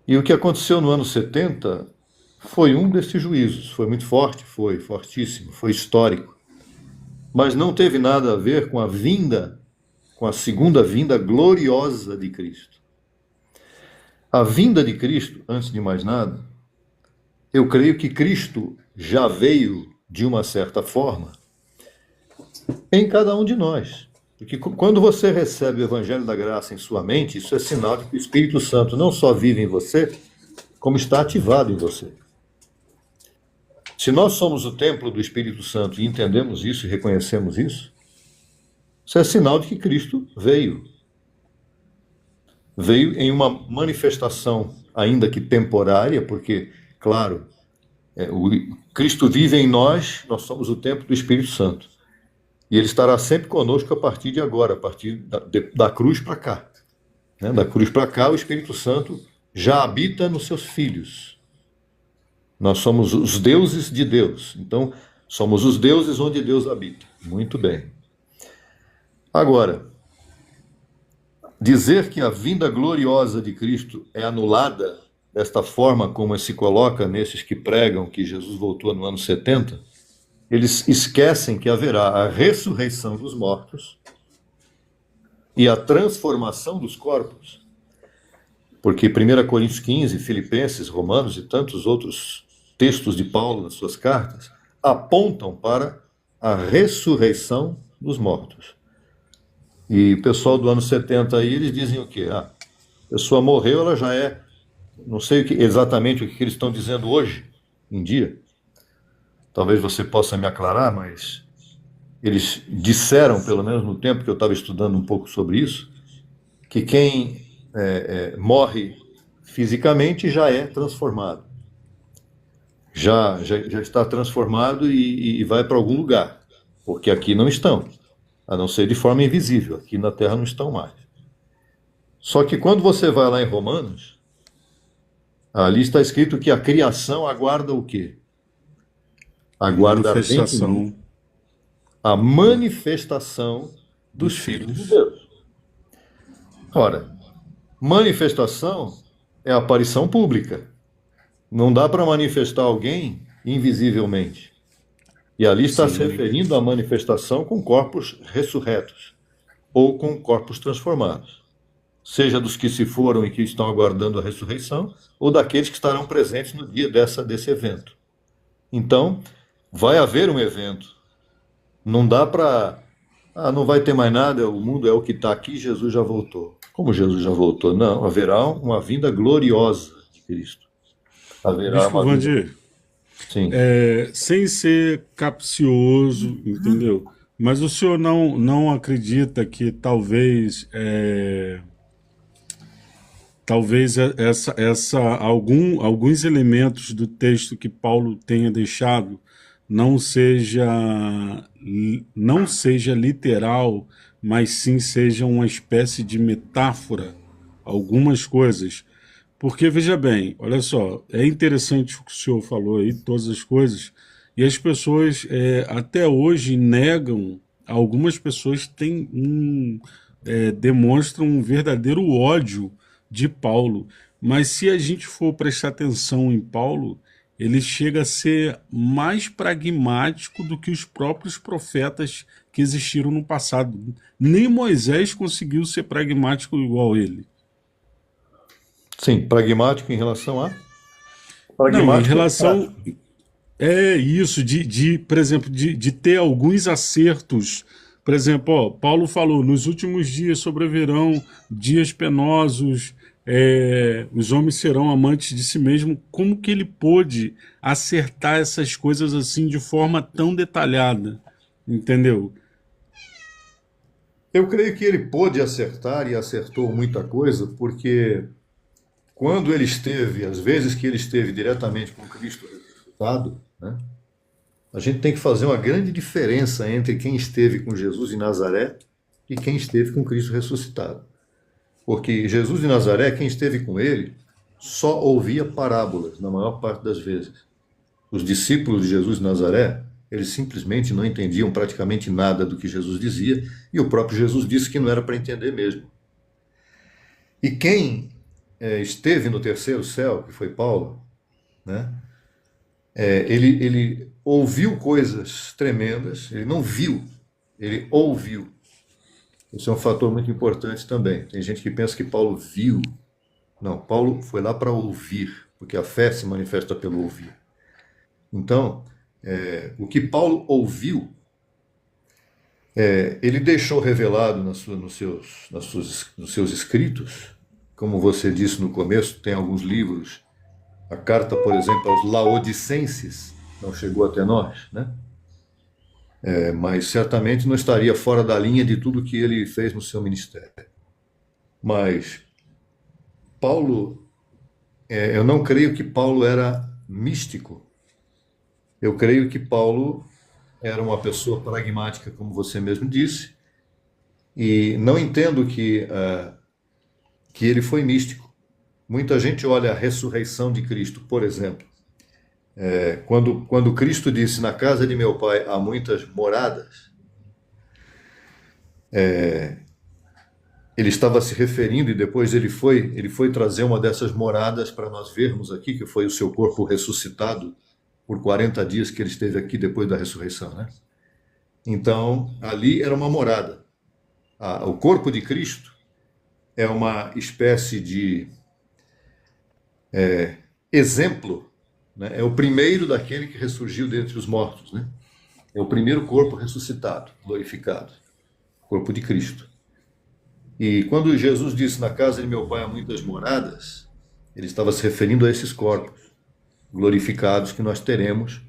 E o que aconteceu no ano 70 foi um desses juízos. Foi muito forte, foi fortíssimo, foi histórico. Mas não teve nada a ver com a vinda, com a segunda vinda gloriosa de Cristo. A vinda de Cristo, antes de mais nada, eu creio que Cristo já veio de uma certa forma em cada um de nós. Porque quando você recebe o Evangelho da Graça em sua mente, isso é sinal de que o Espírito Santo não só vive em você, como está ativado em você. Se nós somos o templo do Espírito Santo e entendemos isso e reconhecemos isso, isso é sinal de que Cristo veio. Veio em uma manifestação, ainda que temporária, porque, claro, o Cristo vive em nós, nós somos o templo do Espírito Santo. E ele estará sempre conosco a partir de agora, a partir da cruz para cá. Né? Da cruz para cá, o Espírito Santo já habita nos seus filhos. Nós somos os deuses de Deus. Então, somos os deuses onde Deus habita. Muito bem. Agora, dizer que a vinda gloriosa de Cristo é anulada desta forma como se coloca nesses que pregam que Jesus voltou no ano 70, eles esquecem que haverá a ressurreição dos mortos e a transformação dos corpos. Porque 1 Coríntios 15, Filipenses, Romanos e tantos outros textos de Paulo nas suas cartas apontam para a ressurreição dos mortos. E o pessoal do ano 70 aí, eles dizem o quê? A pessoa morreu, ela já é... Não sei exatamente o que eles estão dizendo hoje em dia. Talvez você possa me aclarar, mas eles disseram, pelo menos no tempo que eu estava estudando um pouco sobre isso, que quem morre fisicamente já é transformado. Já está transformado e vai para algum lugar, porque aqui não estão, a não ser de forma invisível, aqui na Terra não estão mais. Só que quando você vai lá em Romanos, ali está escrito que a criação aguarda o quê? Aguarda Manifestação. a manifestação dos filhos de Deus. Ora, manifestação é aparição pública. Não dá para manifestar alguém invisivelmente. E ali está se referindo à manifestação com corpos ressurretos ou com corpos transformados. Seja dos que se foram e que estão aguardando a ressurreição, ou daqueles que estarão presentes no dia desse evento. Então, vai haver um evento. Não dá para... não vai ter mais nada, o mundo é o que está aqui, Jesus já voltou. Como Jesus já voltou? Não, haverá uma vinda gloriosa de Cristo. Haverá Bispo uma vinda... Vandir, Sim. sem ser capcioso, entendeu? Mas o senhor não acredita que talvez alguns elementos do texto que Paulo tenha deixado não seja literal, mas sim seja uma espécie de metáfora, algumas coisas. Porque, veja bem, olha só, é interessante o que o senhor falou aí, todas as coisas, e as pessoas até hoje negam, algumas pessoas demonstram um verdadeiro ódio de Paulo. Mas se a gente for prestar atenção em Paulo, ele chega a ser mais pragmático do que os próprios profetas que existiram no passado. Nem Moisés conseguiu ser pragmático igual ele. Sim, pragmático em relação a... Não, em Pragmático, relação. prático. É isso, por exemplo, de ter alguns acertos. Por exemplo, ó, Paulo falou: nos últimos dias sobrevirão dias penosos, os homens serão amantes de si mesmo. Como que ele pôde acertar essas coisas assim de forma tão detalhada? Entendeu? Eu creio que ele pôde acertar e acertou muita coisa, porque quando ele esteve, às vezes que ele esteve diretamente com Cristo ressuscitado, né, a gente tem que fazer uma grande diferença entre quem esteve com Jesus de Nazaré e quem esteve com Cristo ressuscitado. Porque Jesus de Nazaré, quem esteve com ele, só ouvia parábolas, na maior parte das vezes. Os discípulos de Jesus de Nazaré, eles simplesmente não entendiam praticamente nada do que Jesus dizia, e o próprio Jesus disse que não era para entender mesmo. E quem esteve no terceiro céu, que foi Paulo, né, ele ouviu coisas tremendas, ele não viu, ele ouviu. Isso é um fator muito importante também. Tem gente que pensa que Paulo viu. Não, Paulo foi lá para ouvir, porque a fé se manifesta pelo ouvir. Então, o que Paulo ouviu, ele deixou revelado nos seus escritos, como você disse no começo, tem alguns livros, a carta, por exemplo, aos Laodicenses, não chegou até nós, né? Mas certamente não estaria fora da linha de tudo que ele fez no seu ministério. Mas Paulo, eu não creio que Paulo era místico. Eu creio que Paulo era uma pessoa pragmática, como você mesmo disse, e não entendo que ele foi místico. Muita gente olha a ressurreição de Cristo, por exemplo. Quando Cristo disse: na casa de meu pai há muitas moradas, ele estava se referindo, e depois ele foi trazer uma dessas moradas para nós vermos aqui, que foi o seu corpo ressuscitado por 40 dias que ele esteve aqui depois da ressurreição, né? Então, ali era uma morada. O corpo de Cristo é uma espécie de exemplo, né? É o primeiro daquele que ressurgiu dentre os mortos, né? É o primeiro corpo ressuscitado, glorificado, corpo de Cristo. E quando Jesus disse: na casa de meu pai há muitas moradas, ele estava se referindo a esses corpos glorificados que nós teremos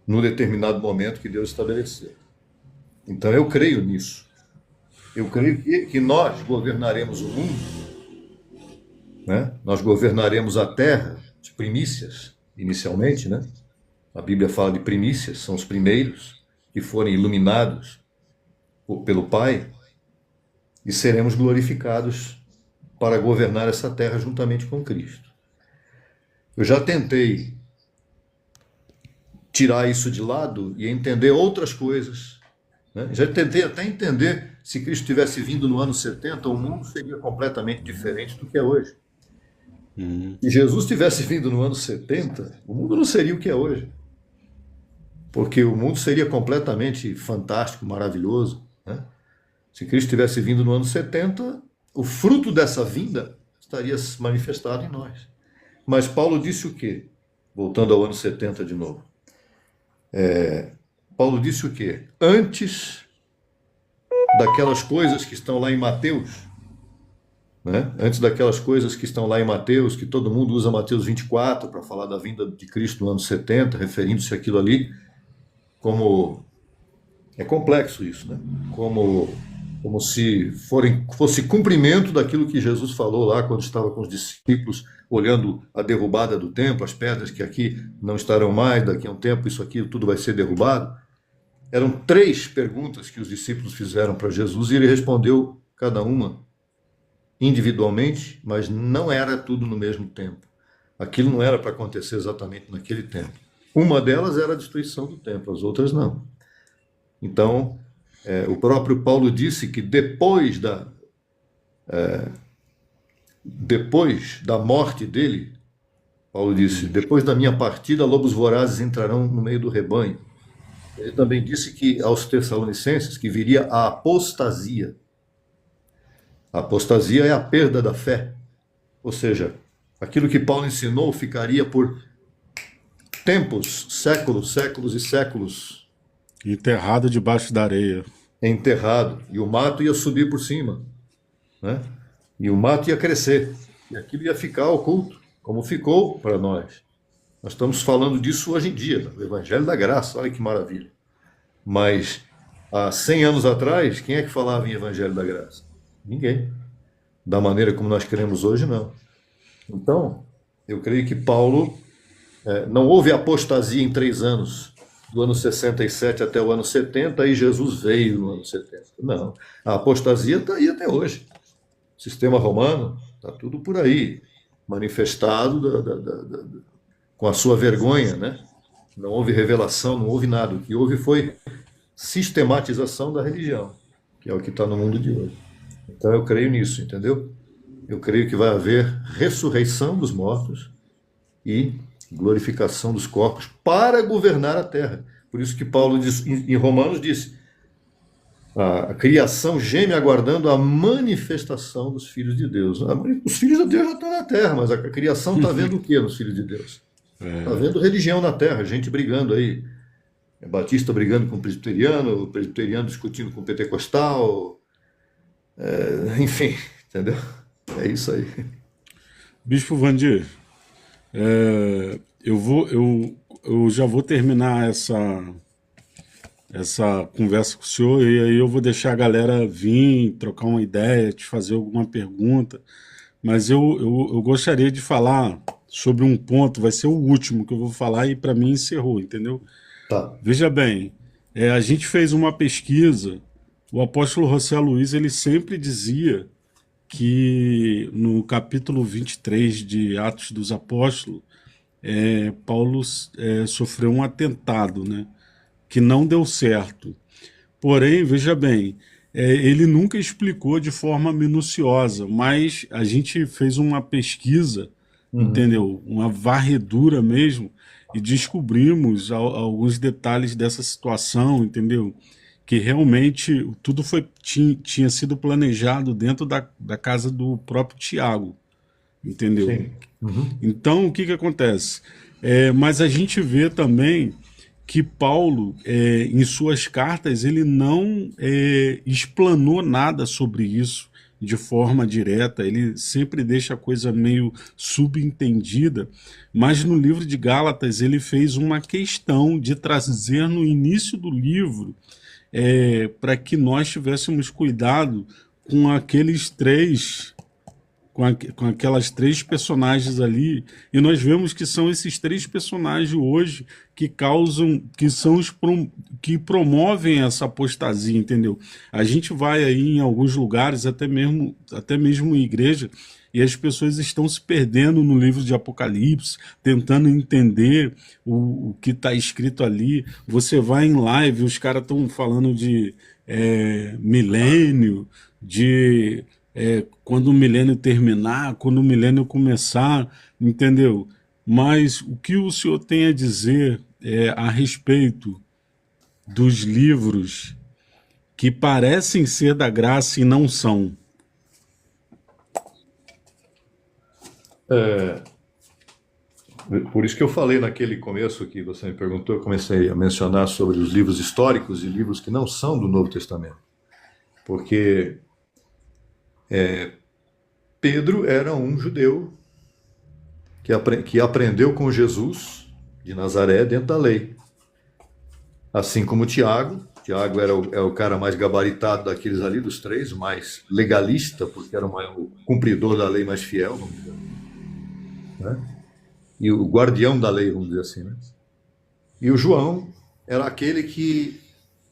no determinado momento que Deus estabeleceu. Então eu creio nisso. Eu creio que nós governaremos o mundo, né? Nós governaremos a terra de primícias, inicialmente, né? A Bíblia fala de primícias, são os primeiros que forem iluminados pelo Pai, e seremos glorificados para governar essa terra juntamente com Cristo. Eu já tentei tirar isso de lado e entender outras coisas, né? Já tentei até entender, se Cristo tivesse vindo no ano 70, o mundo seria completamente diferente do que é hoje. Se Jesus tivesse vindo no ano 70, o mundo não seria o que é hoje. Porque o mundo seria completamente fantástico, maravilhoso, né? Se Cristo tivesse vindo no ano 70, o fruto dessa vinda estaria manifestado em nós. Mas Paulo disse o quê? Voltando ao ano 70 de novo. Paulo disse o quê? Antes daquelas coisas que estão lá em Mateus, né? Antes daquelas coisas que estão lá em Mateus, que todo mundo usa Mateus 24 para falar da vinda de Cristo no ano 70, referindo-se àquilo ali, como... É complexo isso, né? Como se fosse cumprimento daquilo que Jesus falou lá quando estava com os discípulos, olhando a derrubada do templo, as pedras que aqui não estarão mais, daqui a um tempo isso aqui tudo vai ser derrubado. Eram 3 perguntas que os discípulos fizeram para Jesus e ele respondeu cada uma individualmente, mas não era tudo no mesmo tempo. Aquilo não era para acontecer exatamente naquele tempo. Uma delas era a destruição do templo, as outras não. Então, o próprio Paulo disse que depois da morte dele, Paulo disse, depois da minha partida, lobos vorazes entrarão no meio do rebanho. Ele também disse que aos Tessalonicenses que viria a apostasia. A apostasia é a perda da fé. Ou seja, aquilo que Paulo ensinou ficaria por tempos, séculos, séculos e séculos Enterrado debaixo da areia. enterrado. E o mato ia subir por cima, né? E o mato ia crescer. E aquilo ia ficar oculto, como ficou para nós. Nós estamos falando disso hoje em dia, no Evangelho da Graça, olha que maravilha. Mas há 100 anos atrás, quem é que falava em Evangelho da Graça? Ninguém. Da maneira como nós queremos hoje, não. Então, eu creio que Paulo, não houve apostasia em 3 anos, do ano 67 até o ano 70, e Jesus veio no ano 70. Não, a apostasia está aí até hoje. O sistema romano está tudo por aí, manifestado com a sua vergonha, né? Não houve revelação, não houve nada. O que houve foi sistematização da religião, que é o que está no mundo de hoje. Então eu creio nisso, entendeu? Eu creio que vai haver ressurreição dos mortos e glorificação dos corpos para governar a terra. Por isso que Paulo diz, em Romanos disse, a criação geme aguardando a manifestação dos filhos de Deus. Os filhos de Deus já estão na terra, mas a criação está vendo o que nos filhos de Deus? Está vendo religião na terra, gente brigando aí. Batista brigando com o presbiteriano discutindo com o pentecostal. Enfim, entendeu? É isso aí. Bispo Vandir, eu já vou terminar essa conversa com o senhor e aí eu vou deixar a galera vir, trocar uma ideia, te fazer alguma pergunta, mas eu gostaria de falar sobre um ponto, vai ser o último que eu vou falar e para mim encerrou, entendeu? Tá. Veja bem, a gente fez uma pesquisa, o apóstolo José Luiz, ele sempre dizia que no capítulo 23 de Atos dos Apóstolos, Paulo sofreu um atentado, né, que não deu certo. Porém, veja bem, ele nunca explicou de forma minuciosa, mas a gente fez uma pesquisa, entendeu? Uma varredura mesmo, e descobrimos alguns detalhes dessa situação, entendeu? Que realmente tudo tinha sido planejado dentro da casa do próprio Tiago, entendeu? Sim. Então, o que acontece? Mas a gente vê também que Paulo, em suas cartas, ele não explanou nada sobre isso de forma direta, ele sempre deixa a coisa meio subentendida, mas no livro de Gálatas ele fez uma questão de trazer no início do livro para que nós tivéssemos cuidado com aqueles três, com aquelas 3 personagens ali, e nós vemos que são esses 3 personagens hoje que causam, que são que promovem essa apostasia, entendeu? A gente vai aí em alguns lugares, até mesmo em igreja, e as pessoas estão se perdendo no livro de Apocalipse, tentando entender o que está escrito ali. Você vai em live, os caras estão falando de milênio, de quando o milênio terminar, quando o milênio começar, entendeu? Mas o que o senhor tem a dizer a respeito dos livros que parecem ser da graça e não são? Por isso que eu falei naquele começo que você me perguntou, eu comecei a mencionar sobre os livros históricos e livros que não são do Novo Testamento. Porque Pedro era um judeu que aprendeu com Jesus de Nazaré dentro da lei. Assim como Tiago. Tiago era o cara mais gabaritado daqueles ali, dos 3, mais legalista, porque era o cumpridor da lei mais fiel, vamos dizer, né? E o guardião da lei, vamos dizer assim, né? E o João era aquele que,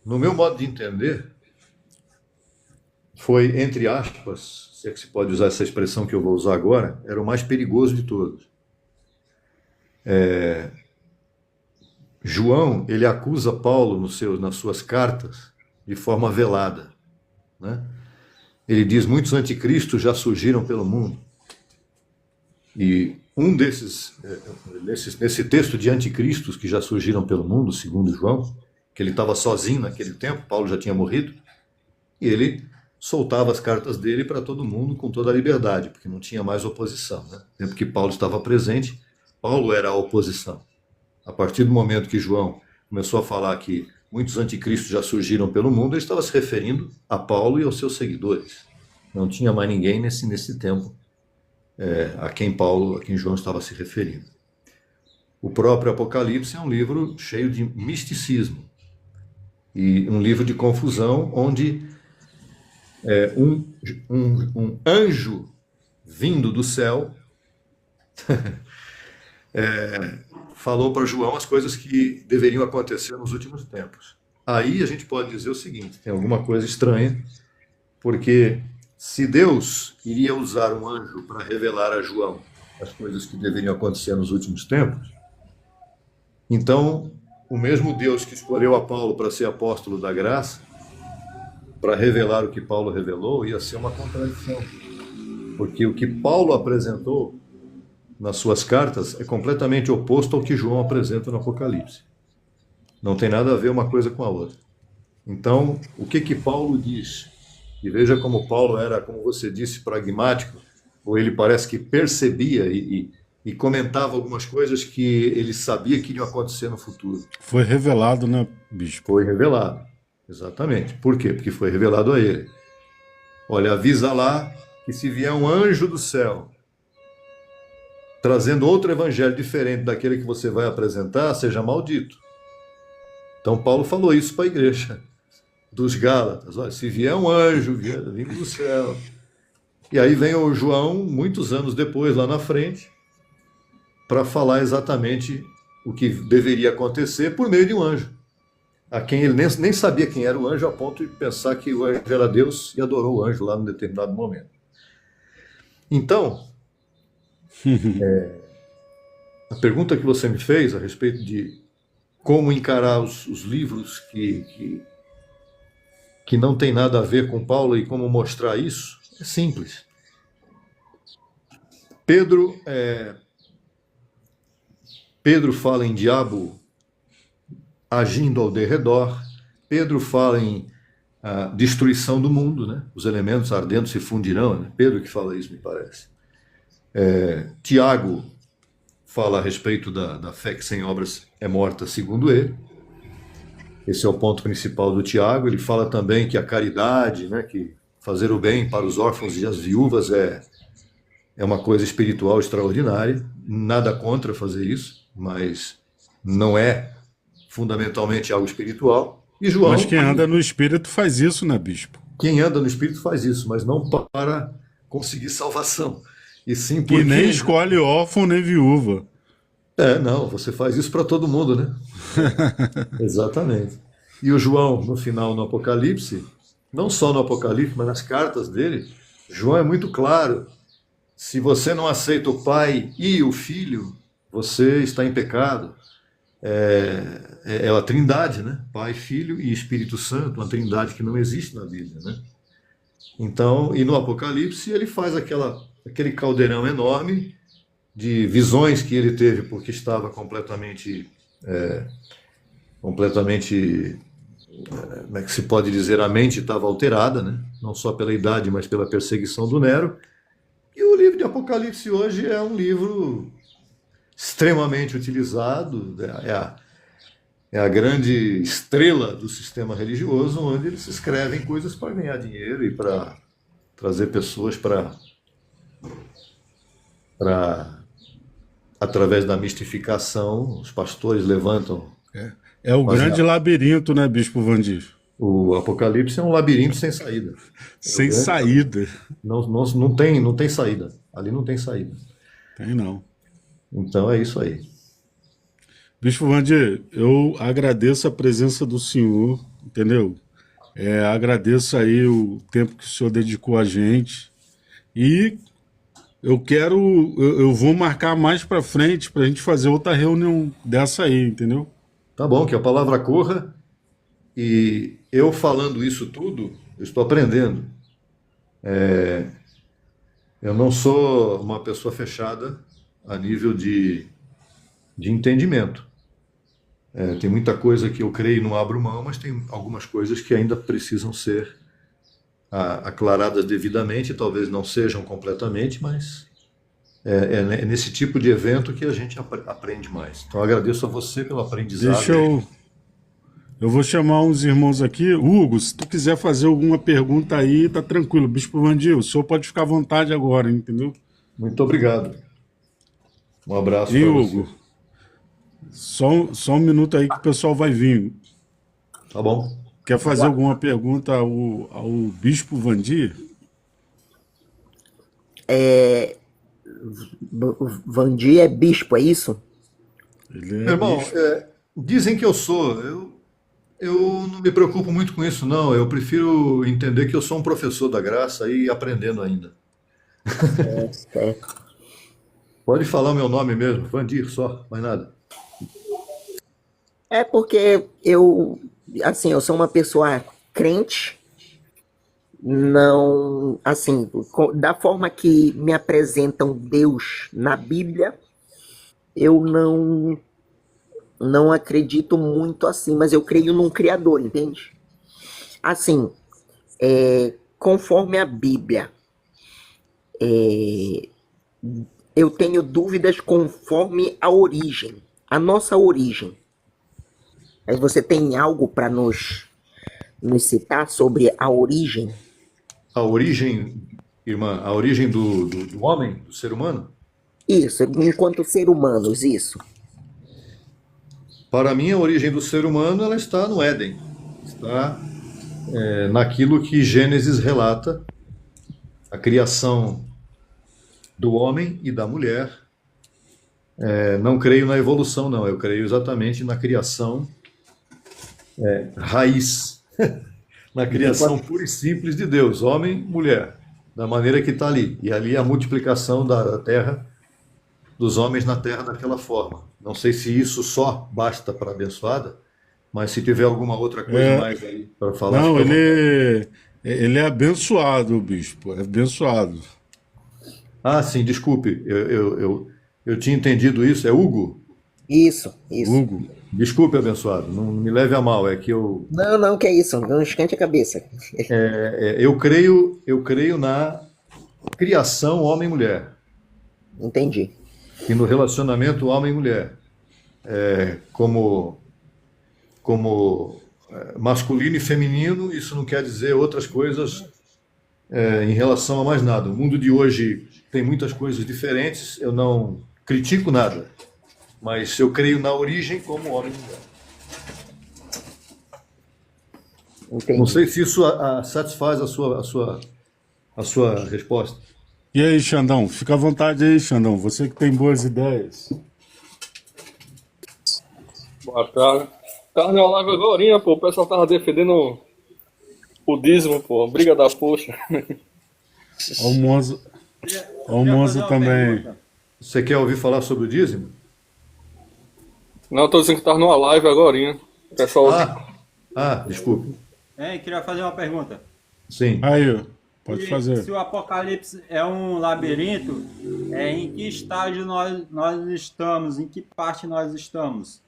no meu modo de entender, foi, entre aspas, se é que se pode usar essa expressão que eu vou usar agora, era o mais perigoso de todos. João, ele acusa Paulo nas suas cartas de forma velada, né? Ele diz: muitos anticristos já surgiram pelo mundo. E um desses, nesse texto de anticristos que já surgiram pelo mundo, segundo João, que ele estava sozinho naquele tempo, Paulo já tinha morrido, e ele soltava as cartas dele para todo mundo com toda a liberdade, porque não tinha mais oposição, né? No tempo que Paulo estava presente, Paulo era a oposição. A partir do momento que João começou a falar que muitos anticristos já surgiram pelo mundo, ele estava se referindo a Paulo e aos seus seguidores. Não tinha mais ninguém nesse tempo a quem João estava se referindo. O próprio Apocalipse é um livro cheio de misticismo e um livro de confusão, onde um anjo vindo do céu falou para João as coisas que deveriam acontecer nos últimos tempos. Aí a gente pode dizer o seguinte: tem alguma coisa estranha, porque se Deus iria usar um anjo para revelar a João as coisas que deveriam acontecer nos últimos tempos, então o mesmo Deus que escolheu a Paulo para ser apóstolo da graça, para revelar o que Paulo revelou, ia ser uma contradição. Porque o que Paulo apresentou nas suas cartas é completamente oposto ao que João apresenta no Apocalipse. Não tem nada a ver uma coisa com a outra. Então, o que Paulo diz? E veja como Paulo era, como você disse, pragmático, ou ele parece que percebia e comentava algumas coisas que ele sabia que iriam acontecer no futuro. Foi revelado, né, bispo? Foi revelado, exatamente. Por quê? Porque foi revelado a ele. Olha, avisa lá que se vier um anjo do céu trazendo outro evangelho diferente daquele que você vai apresentar, seja maldito. Então Paulo falou isso para a igreja dos Gálatas: olha, se vier um anjo vindo do céu. E aí vem o João, muitos anos depois, lá na frente, para falar exatamente o que deveria acontecer por meio de um anjo, a quem ele nem sabia quem era o anjo, a ponto de pensar que o anjo era Deus, e adorou o anjo lá num determinado momento. Então, a pergunta que você me fez a respeito de como encarar os livros que não tem nada a ver com Paulo e como mostrar isso, é simples. Pedro fala em diabo agindo ao derredor. Pedro fala em destruição do mundo, né? Os elementos ardentes se fundirão, né? Pedro que fala isso, me parece. Tiago fala a respeito da fé que sem obras é morta, segundo ele. Esse é o ponto principal do Tiago. Ele fala também que a caridade, né, que fazer o bem para os órfãos e as viúvas é uma coisa espiritual extraordinária. Nada contra fazer isso, mas não é fundamentalmente algo espiritual. E João, Mas quem anda no espírito faz isso, né, bispo? quem anda no espírito faz isso, mas não para conseguir salvação. E sim porque... E nem escolhe órfão nem viúva. Não, você faz isso para todo mundo, né? Exatamente. E o João, no final, no Apocalipse, não só no Apocalipse, mas nas cartas dele, João é muito claro: se você não aceita o Pai e o Filho, você está em pecado. É a Trindade, né? Pai, Filho e Espírito Santo, uma Trindade que não existe na Bíblia, né? Então, e no Apocalipse ele faz aquele caldeirão enorme de visões que ele teve, porque estava completamente, como é que se pode dizer, a mente estava alterada, né? Não só pela idade, mas pela perseguição do Nero. E o livro de Apocalipse hoje é um livro extremamente utilizado, é a grande estrela do sistema religioso, onde eles escrevem coisas para ganhar dinheiro e para trazer pessoas para através da mistificação, os pastores levantam. É o grande labirinto, né, bispo Vandir? O Apocalipse é um labirinto sem saída. Sem saída. Não tem saída. Ali não tem saída. Tem não. Então é isso aí. Bispo Vandir, eu agradeço a presença do senhor, entendeu? Agradeço aí o tempo que o senhor dedicou a gente. E eu vou marcar mais para frente para a gente fazer outra reunião dessa aí, entendeu? Tá bom, que a palavra corra e eu falando isso tudo, eu estou aprendendo. Eu não sou uma pessoa fechada a nível de entendimento. Tem muita coisa que eu creio e não abro mão, mas tem algumas coisas que ainda precisam ser aclaradas devidamente, talvez não sejam completamente, mas é nesse tipo de evento que a gente aprende mais. Então, eu agradeço a você pelo Deixa aprendizado. eu vou chamar uns irmãos aqui. Hugo, se tu quiser fazer alguma pergunta aí, tá tranquilo. Bispo Vandil, o senhor pode ficar à vontade agora, entendeu? Muito obrigado. Um abraço Hein, para você. Hugo? Só um minuto aí que o pessoal vai vir. Tá bom? Quer fazer alguma pergunta ao Bispo Vandir? É, Vandi é bispo, é isso? Ele é Meu irmão, bispo. dizem que eu sou. Eu não me preocupo muito com isso, não. Eu prefiro entender que eu sou um professor da graça e aprendendo ainda. Certo. Pode falar o meu nome mesmo, Vandir só, mais nada. É porque assim, eu sou uma pessoa crente, não, assim, da forma que me apresentam Deus na Bíblia, eu não acredito muito assim, mas eu creio num Criador, entende? Assim, conforme a Bíblia, eu tenho dúvidas conforme a origem, a nossa origem. Aí você tem algo para nos citar sobre a origem? A origem, irmã, a origem do homem, do ser humano, Isso, enquanto ser humanos, isso. para mim a origem do ser humano ela está no Éden. Está naquilo que Gênesis relata, a criação do homem e da mulher. Não creio na evolução, não. Eu creio exatamente na criação raiz, na criação Enquanto, pura e simples de Deus, homem, mulher, da maneira que está ali. E ali a multiplicação da terra, dos homens na terra daquela forma. Não sei se isso só basta para abençoada, mas se tiver alguma outra coisa É, mais aí para falar, não, fica à vontade. ele é abençoado, o bispo. É abençoado. Ah, sim, desculpe, eu tinha entendido isso, é Hugo? isso, isso. Hugo. Desculpe, abençoado, não me leve a mal, é que Não, não, que é isso, não esquente a cabeça. eu creio na criação homem e mulher, Entendi. e no relacionamento homem e mulher, como masculino e feminino, isso não quer dizer outras coisas em relação a mais nada. O mundo de hoje tem muitas coisas diferentes, eu não critico nada, mas eu creio na origem como homem e mulher. Não Entendi. sei se isso satisfaz a sua resposta. E aí, Xandão? Fica à vontade aí, Xandão. Você que tem boas ideias. Boa tarde. Tava na live agora, pô. O pessoal tava defendendo o dízimo, pô. Briga da poxa. Ó o Monza, ó o Queria fazer Monza uma também. pergunta. Você quer ouvir falar sobre o dízimo? Não, eu tô dizendo que tava numa live agora. O pessoal. Desculpe. Queria fazer uma pergunta. Sim. Aí, ó, pode E fazer. se o Apocalipse é um labirinto, em que estágio nós estamos? Em que parte nós estamos?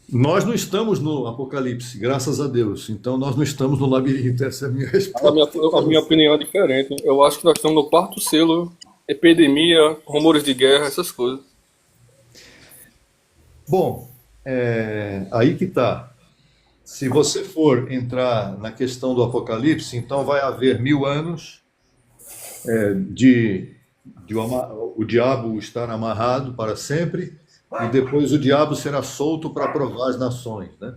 Nós não estamos no Apocalipse, graças a Deus. Então nós não estamos no labirinto. Essa é a minha A minha, resposta a para minha você. opinião é diferente. Eu acho que nós estamos no quarto selo, epidemia, rumores de guerra, essas coisas. Bom, aí que está. Se você for entrar na questão do Apocalipse, então vai haver 1000 anos de o diabo estar amarrado para sempre e depois o diabo será solto para provar as nações, né?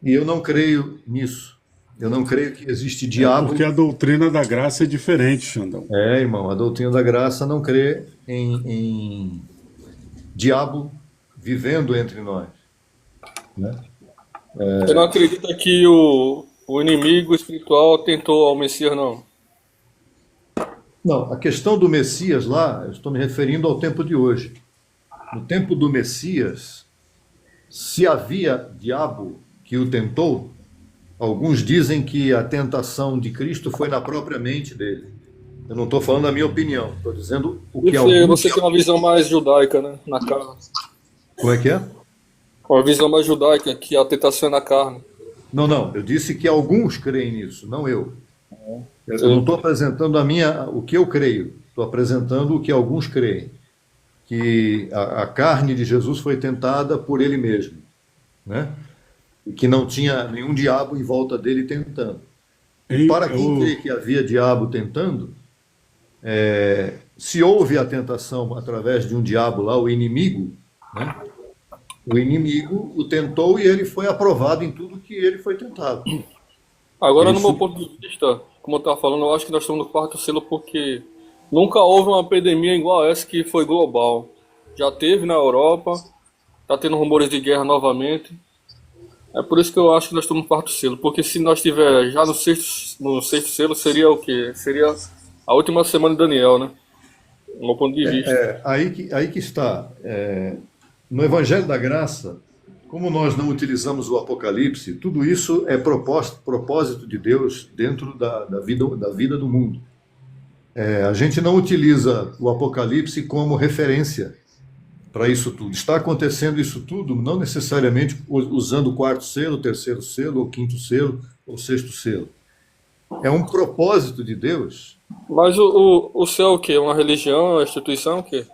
E eu não creio nisso. Eu não creio que existe Porque diabo. a doutrina da graça é diferente, Xandão. Irmão, a doutrina da graça não crê em diabo vivendo entre nós, né? Você não acredita que o inimigo espiritual tentou ao Messias, não? Não, a questão do Messias lá, eu estou me referindo ao tempo de hoje. No tempo do Messias, se havia diabo que o tentou, alguns dizem que a tentação de Cristo foi na própria mente dele. Eu não estou falando a minha opinião, estou dizendo o que Você tem uma visão mais judaica, né? Na carne. Como é que é? Uma visão mais judaica, que a tentação é na carne. Não, eu disse que alguns creem nisso, não eu. Eu não estou apresentando o que eu creio, estou apresentando o que alguns creem. Que a carne de Jesus foi tentada por ele mesmo, né? E que não tinha nenhum diabo em volta dele tentando. E para quem crê que havia diabo tentando, se houve a tentação através de um diabo lá, o inimigo, né? O inimigo o tentou e ele foi aprovado em tudo que ele foi tentado. Agora, no meu ponto de vista, como eu estava falando, eu acho que nós estamos no quarto selo porque nunca houve uma epidemia igual essa que foi global. Já teve na Europa, está tendo rumores de guerra novamente. É por isso que eu acho que nós estamos no quarto selo. Porque se nós estiver já no sexto selo, seria o quê? Seria a última semana de Daniel, né? Do meu ponto de vista. Aí que está. No Evangelho da Graça, como nós não utilizamos o Apocalipse, tudo isso é propósito de Deus dentro da vida do mundo. A gente não utiliza o Apocalipse como referência para isso tudo. Está acontecendo isso tudo, não necessariamente usando o quarto selo, o terceiro selo, o quinto selo, ou sexto selo. É um propósito de Deus. Mas o céu é o quê? Uma religião, uma instituição, o quê?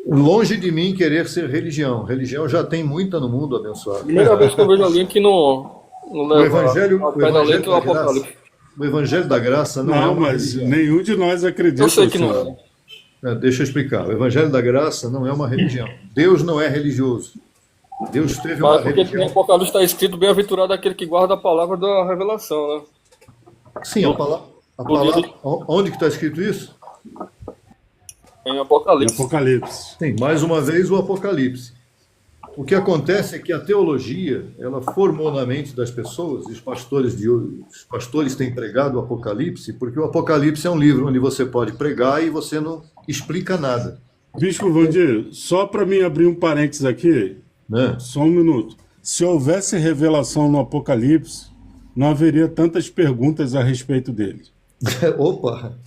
Longe de mim querer ser religião. Religião já tem muita no mundo, abençoado. Primeira vez que eu vejo alguém que não leva ao pé da letra o Apocalipse. O Evangelho da Graça não é uma mas religião. nenhum de nós acredita. Eu sei que não é. Deixa eu explicar. O Evangelho da Graça não é uma religião. Deus não é religioso. Deus teve uma Mas porque no religião. Apocalipse está escrito bem-aventurado aquele que guarda a palavra da revelação, né? Sim, a palavra. Onde que está escrito isso? Em Apocalipse. Apocalipse. Sim, mais uma vez o Apocalipse. O que acontece é que a teologia, ela formou na mente das pessoas, e os pastores têm pregado o Apocalipse, porque o Apocalipse é um livro onde você pode pregar e você não explica nada. Bispo Vandir, só para mim abrir um parênteses aqui, Né? só um minuto. Se houvesse revelação no Apocalipse, não haveria tantas perguntas a respeito dele. Opa!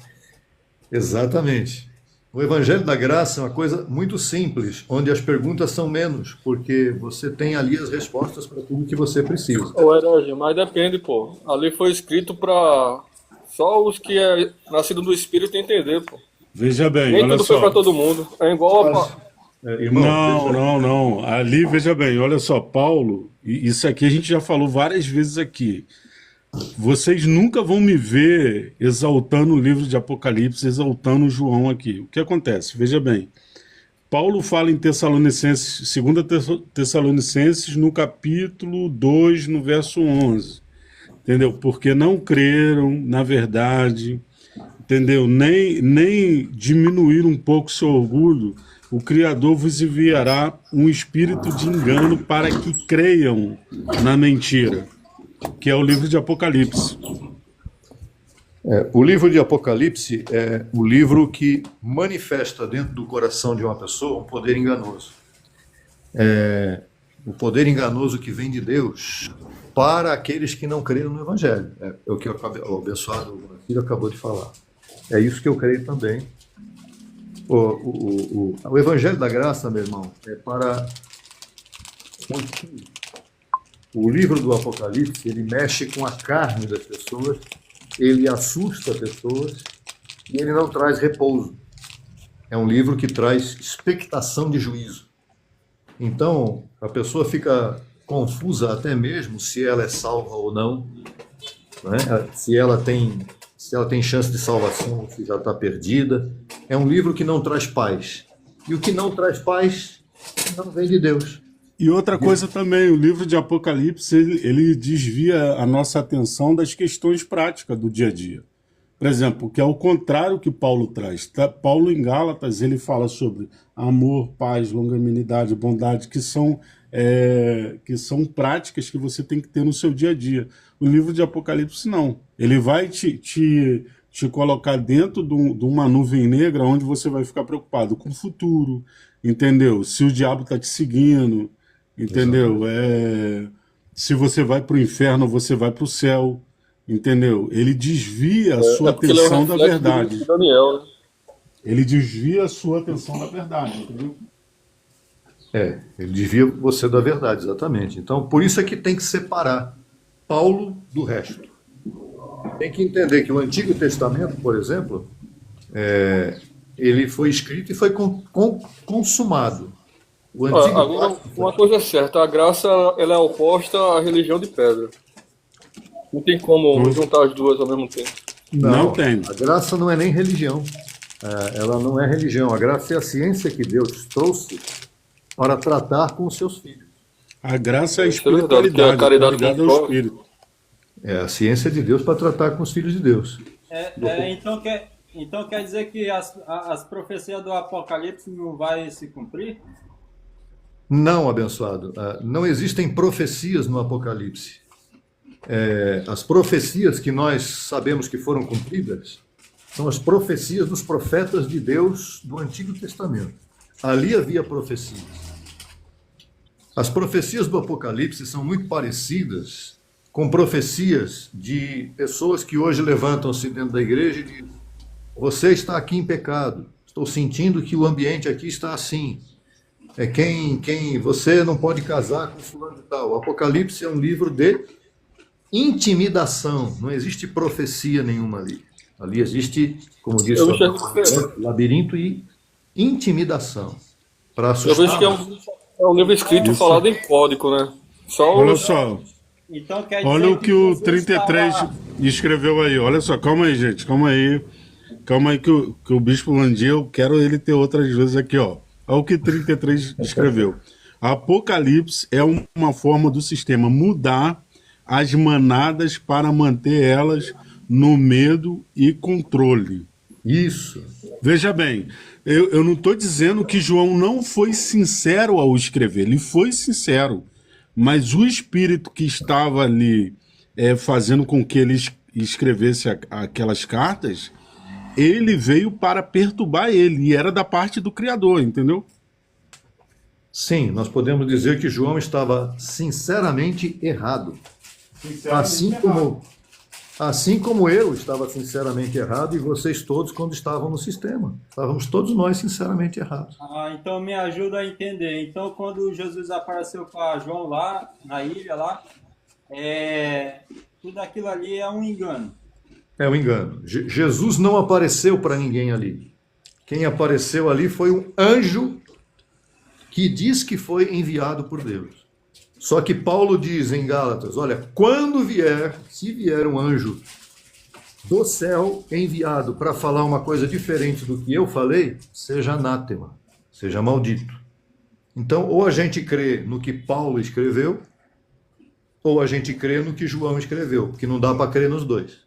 Exatamente. O Evangelho da Graça é uma coisa muito simples, onde as perguntas são menos, porque você tem ali as respostas para tudo que você precisa. Ô, Herege, mas depende, pô. Ali foi escrito para só os que é nascido do Espírito entender, pô. Veja bem, Nem olha tudo foi só. para todo mundo. É igual a... Irmão, Não. Ali, veja bem, olha só, Paulo, e isso aqui a gente já falou várias vezes aqui. Vocês nunca vão me ver exaltando o livro de Apocalipse, exaltando João aqui. O que acontece? Veja bem. Paulo fala em Tessalonicenses, 2 Tessalonicenses, no capítulo 2, no verso 11. Entendeu? Porque não creram na verdade, entendeu? Nem diminuir um pouco seu orgulho, o Criador vos enviará um espírito de engano para que creiam na mentira, que é o livro de Apocalipse. O livro de Apocalipse é o livro que manifesta dentro do coração de uma pessoa um poder enganoso. O poder enganoso que vem de Deus para aqueles que não creram no Evangelho. É o que o abençoado filho acabou de falar. É isso que eu creio também. O Evangelho da Graça, meu irmão, é para... O livro do Apocalipse, ele mexe com a carne das pessoas, ele assusta pessoas e ele não traz repouso. É um livro que traz expectação de juízo. Então, a pessoa fica confusa até mesmo se ela é salva ou não, né? Se ela tem chance de salvação ou se já está perdida. É um livro que não traz paz. E o que não traz paz não vem de Deus. E outra coisa também, o livro de Apocalipse, ele desvia a nossa atenção das questões práticas do dia a dia. Por exemplo, que é o contrário que Paulo traz. Paulo, em Gálatas, ele fala sobre amor, paz, longanimidade, bondade, que são práticas que você tem que ter no seu dia a dia. O livro de Apocalipse, não. Ele vai te colocar dentro de uma nuvem negra onde você vai ficar preocupado com o futuro, entendeu? Se o diabo está te seguindo, entendeu? Se você vai para o inferno ou você vai para o céu, entendeu? Ele desvia a sua porque ele é o atenção da reflexo do livro verdade. de Daniel, né? Ele desvia a sua atenção da verdade, entendeu? Ele desvia você da verdade, exatamente. Então, por isso é que tem que separar Paulo do resto. Tem que entender que o Antigo Testamento, por exemplo, ele foi escrito e foi consumado. O Antigo Agora, uma coisa é certa, a graça ela é oposta à religião de pedra. Não tem como juntar as duas ao mesmo tempo. Não tem. A graça não é nem religião. Ela não é religião. A graça é a ciência que Deus trouxe para tratar com os seus filhos. A graça é a Isso é verdade, que é espiritualidade, a caridade ligada com ao o próprio. Espírito. É a ciência de Deus para tratar com os filhos de Deus. Então quer dizer que as profecias do Apocalipse não vai se cumprir? Não, abençoado. Não existem profecias no Apocalipse. As profecias que nós sabemos que foram cumpridas são as profecias dos profetas de Deus do Antigo Testamento. Ali havia profecias. As profecias do Apocalipse são muito parecidas com profecias de pessoas que hoje levantam-se dentro da igreja e dizem: você está aqui em pecado, estou sentindo que o ambiente aqui está assim. Você não pode casar com fulano e tal. O Apocalipse é um livro de intimidação, não existe profecia nenhuma ali. Ali existe, como disse Eu o enxergo diferente. labirinto e intimidação. Para Eu assustar. vejo que é um livro escrito falado em código, né? Só Olha os... só, Então quer dizer olha o que o Jesus 33 estava- escreveu aí. Olha só, calma aí, gente, calma aí. Calma aí que o Bispo Landim, eu quero ele ter outras vezes aqui, ó. Olha o que 33 escreveu. Apocalipse é uma forma do sistema mudar as manadas para manter elas no medo e controle. Isso. Veja bem, eu não estou dizendo que João não foi sincero ao escrever, ele foi sincero, mas o espírito que estava ali fazendo com que ele escrevesse aquelas cartas, ele veio para perturbar ele, e era da parte do Criador, entendeu? Sim, nós podemos dizer que João estava sinceramente errado. Assim como eu estava sinceramente errado e vocês todos quando estavam no sistema. Estávamos todos nós sinceramente errados. Então me ajuda a entender. Então quando Jesus apareceu para João lá, na ilha lá, tudo aquilo ali é um engano. É um engano. Jesus não apareceu para ninguém ali. Quem apareceu ali foi um anjo que diz que foi enviado por Deus. Só que Paulo diz em Gálatas, olha, se vier um anjo do céu enviado para falar uma coisa diferente do que eu falei, seja anátema, seja maldito. Então, ou a gente crê no que Paulo escreveu, ou a gente crê no que João escreveu, porque não dá para crer nos dois.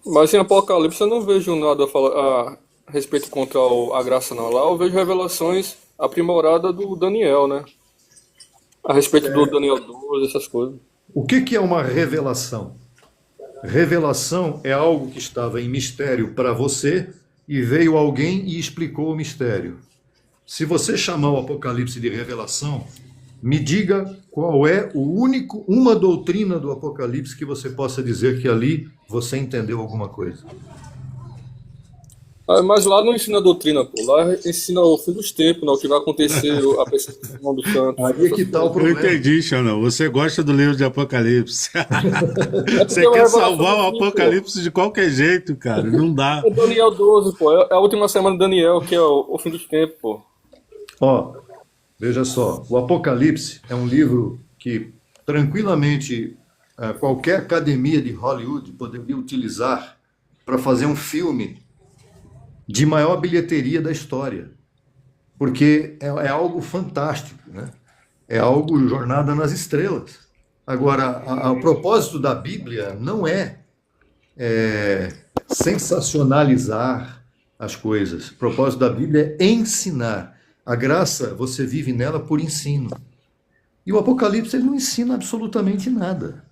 Mas em Apocalipse eu não vejo nada a respeito contra a graça não. Lá eu vejo revelações aprimoradas do Daniel, né? A respeito do Daniel 12, essas coisas. O que é uma revelação? Revelação é algo que estava em mistério para você e veio alguém e explicou o mistério. Se você chamar o Apocalipse de revelação, me diga qual é uma doutrina do Apocalipse que você possa dizer que ali você entendeu alguma coisa. Mas lá não ensina a doutrina, pô. Lá ensina o fim dos tempos, né? O que vai acontecer, a perseguição do santo. Aí é que está o Eu problema. entendi, Xanão. Você gosta do livro de Apocalipse. Você É uma quer revelação salvar o do fim, pô. Apocalipse de qualquer jeito, cara. Não dá. O Daniel 12, pô. É a última semana de Daniel, que é o fim dos tempos, pô. Ó, veja só, o Apocalipse é um livro que tranquilamente qualquer academia de Hollywood poderia utilizar para fazer um filme de maior bilheteria da história, porque é algo fantástico, né? É algo jornada nas estrelas. Agora, o propósito da Bíblia não é sensacionalizar as coisas. O propósito da Bíblia é ensinar. A graça, você vive nela por ensino. E o Apocalipse, ele não ensina absolutamente nada.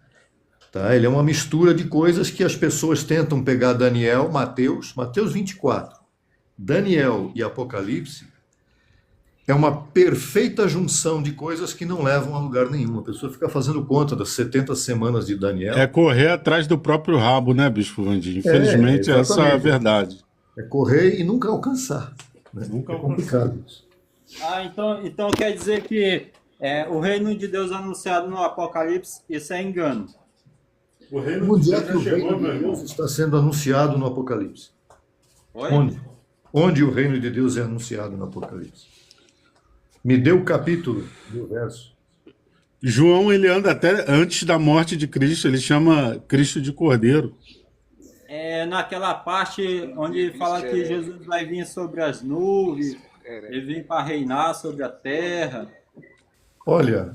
Tá? Ele é uma mistura de coisas que as pessoas tentam pegar Daniel, Mateus 24, Daniel e Apocalipse. É uma perfeita junção de coisas que não levam a lugar nenhum. A pessoa fica fazendo conta das 70 semanas de Daniel. É correr atrás do próprio rabo, né, Bispo Vandir? Infelizmente, essa é a verdade. É correr e nunca alcançar. Né? Nunca é complicado isso. Então quer dizer que o reino de Deus anunciado no Apocalipse, isso é engano. O reino Onde é que o reino de Deus está sendo anunciado no Apocalipse? Oi? Onde o reino de Deus é anunciado no Apocalipse? Me dê o capítulo e o verso. João, ele anda até antes da morte de Cristo, ele chama Cristo de Cordeiro. Naquela parte onde fala que Jesus vai vir sobre as nuvens, ele vem para reinar sobre a terra. Olha,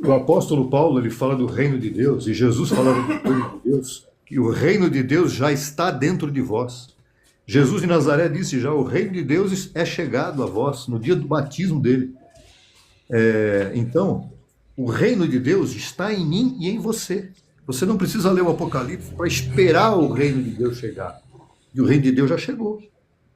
o apóstolo Paulo, ele fala do reino de Deus, e Jesus falava do reino de Deus, que o reino de Deus já está dentro de vós. Jesus de Nazaré disse já, o reino de Deus é chegado a vós, no dia do batismo dele. Então, o reino de Deus está em mim e em você. Você não precisa ler o Apocalipse para esperar o reino de Deus chegar. E o reino de Deus já chegou.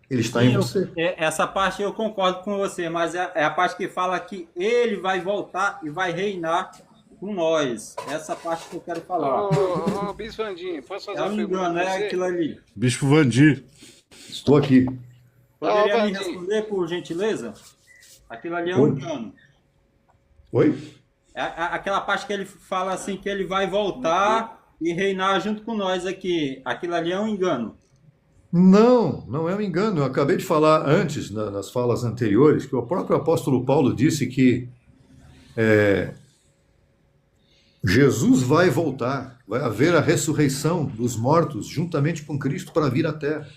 Ele está em você. Essa parte eu concordo com você, mas é a parte que fala que ele vai voltar e vai reinar com nós. Essa parte que eu quero falar. Ô, Bispo Vandinho, posso fazer uma pergunta? Engano, aquilo ali. Bispo Vandir. Estou aqui. Poderia me responder, por gentileza? Aquilo ali é um engano. Oi? Aquela parte que ele fala assim, que ele vai voltar e reinar junto com nós aqui. Aquilo ali é um engano. Não é um engano. Eu acabei de falar antes, nas falas anteriores, que o próprio apóstolo Paulo disse que Jesus vai voltar, vai haver a ressurreição dos mortos juntamente com Cristo para vir à Terra.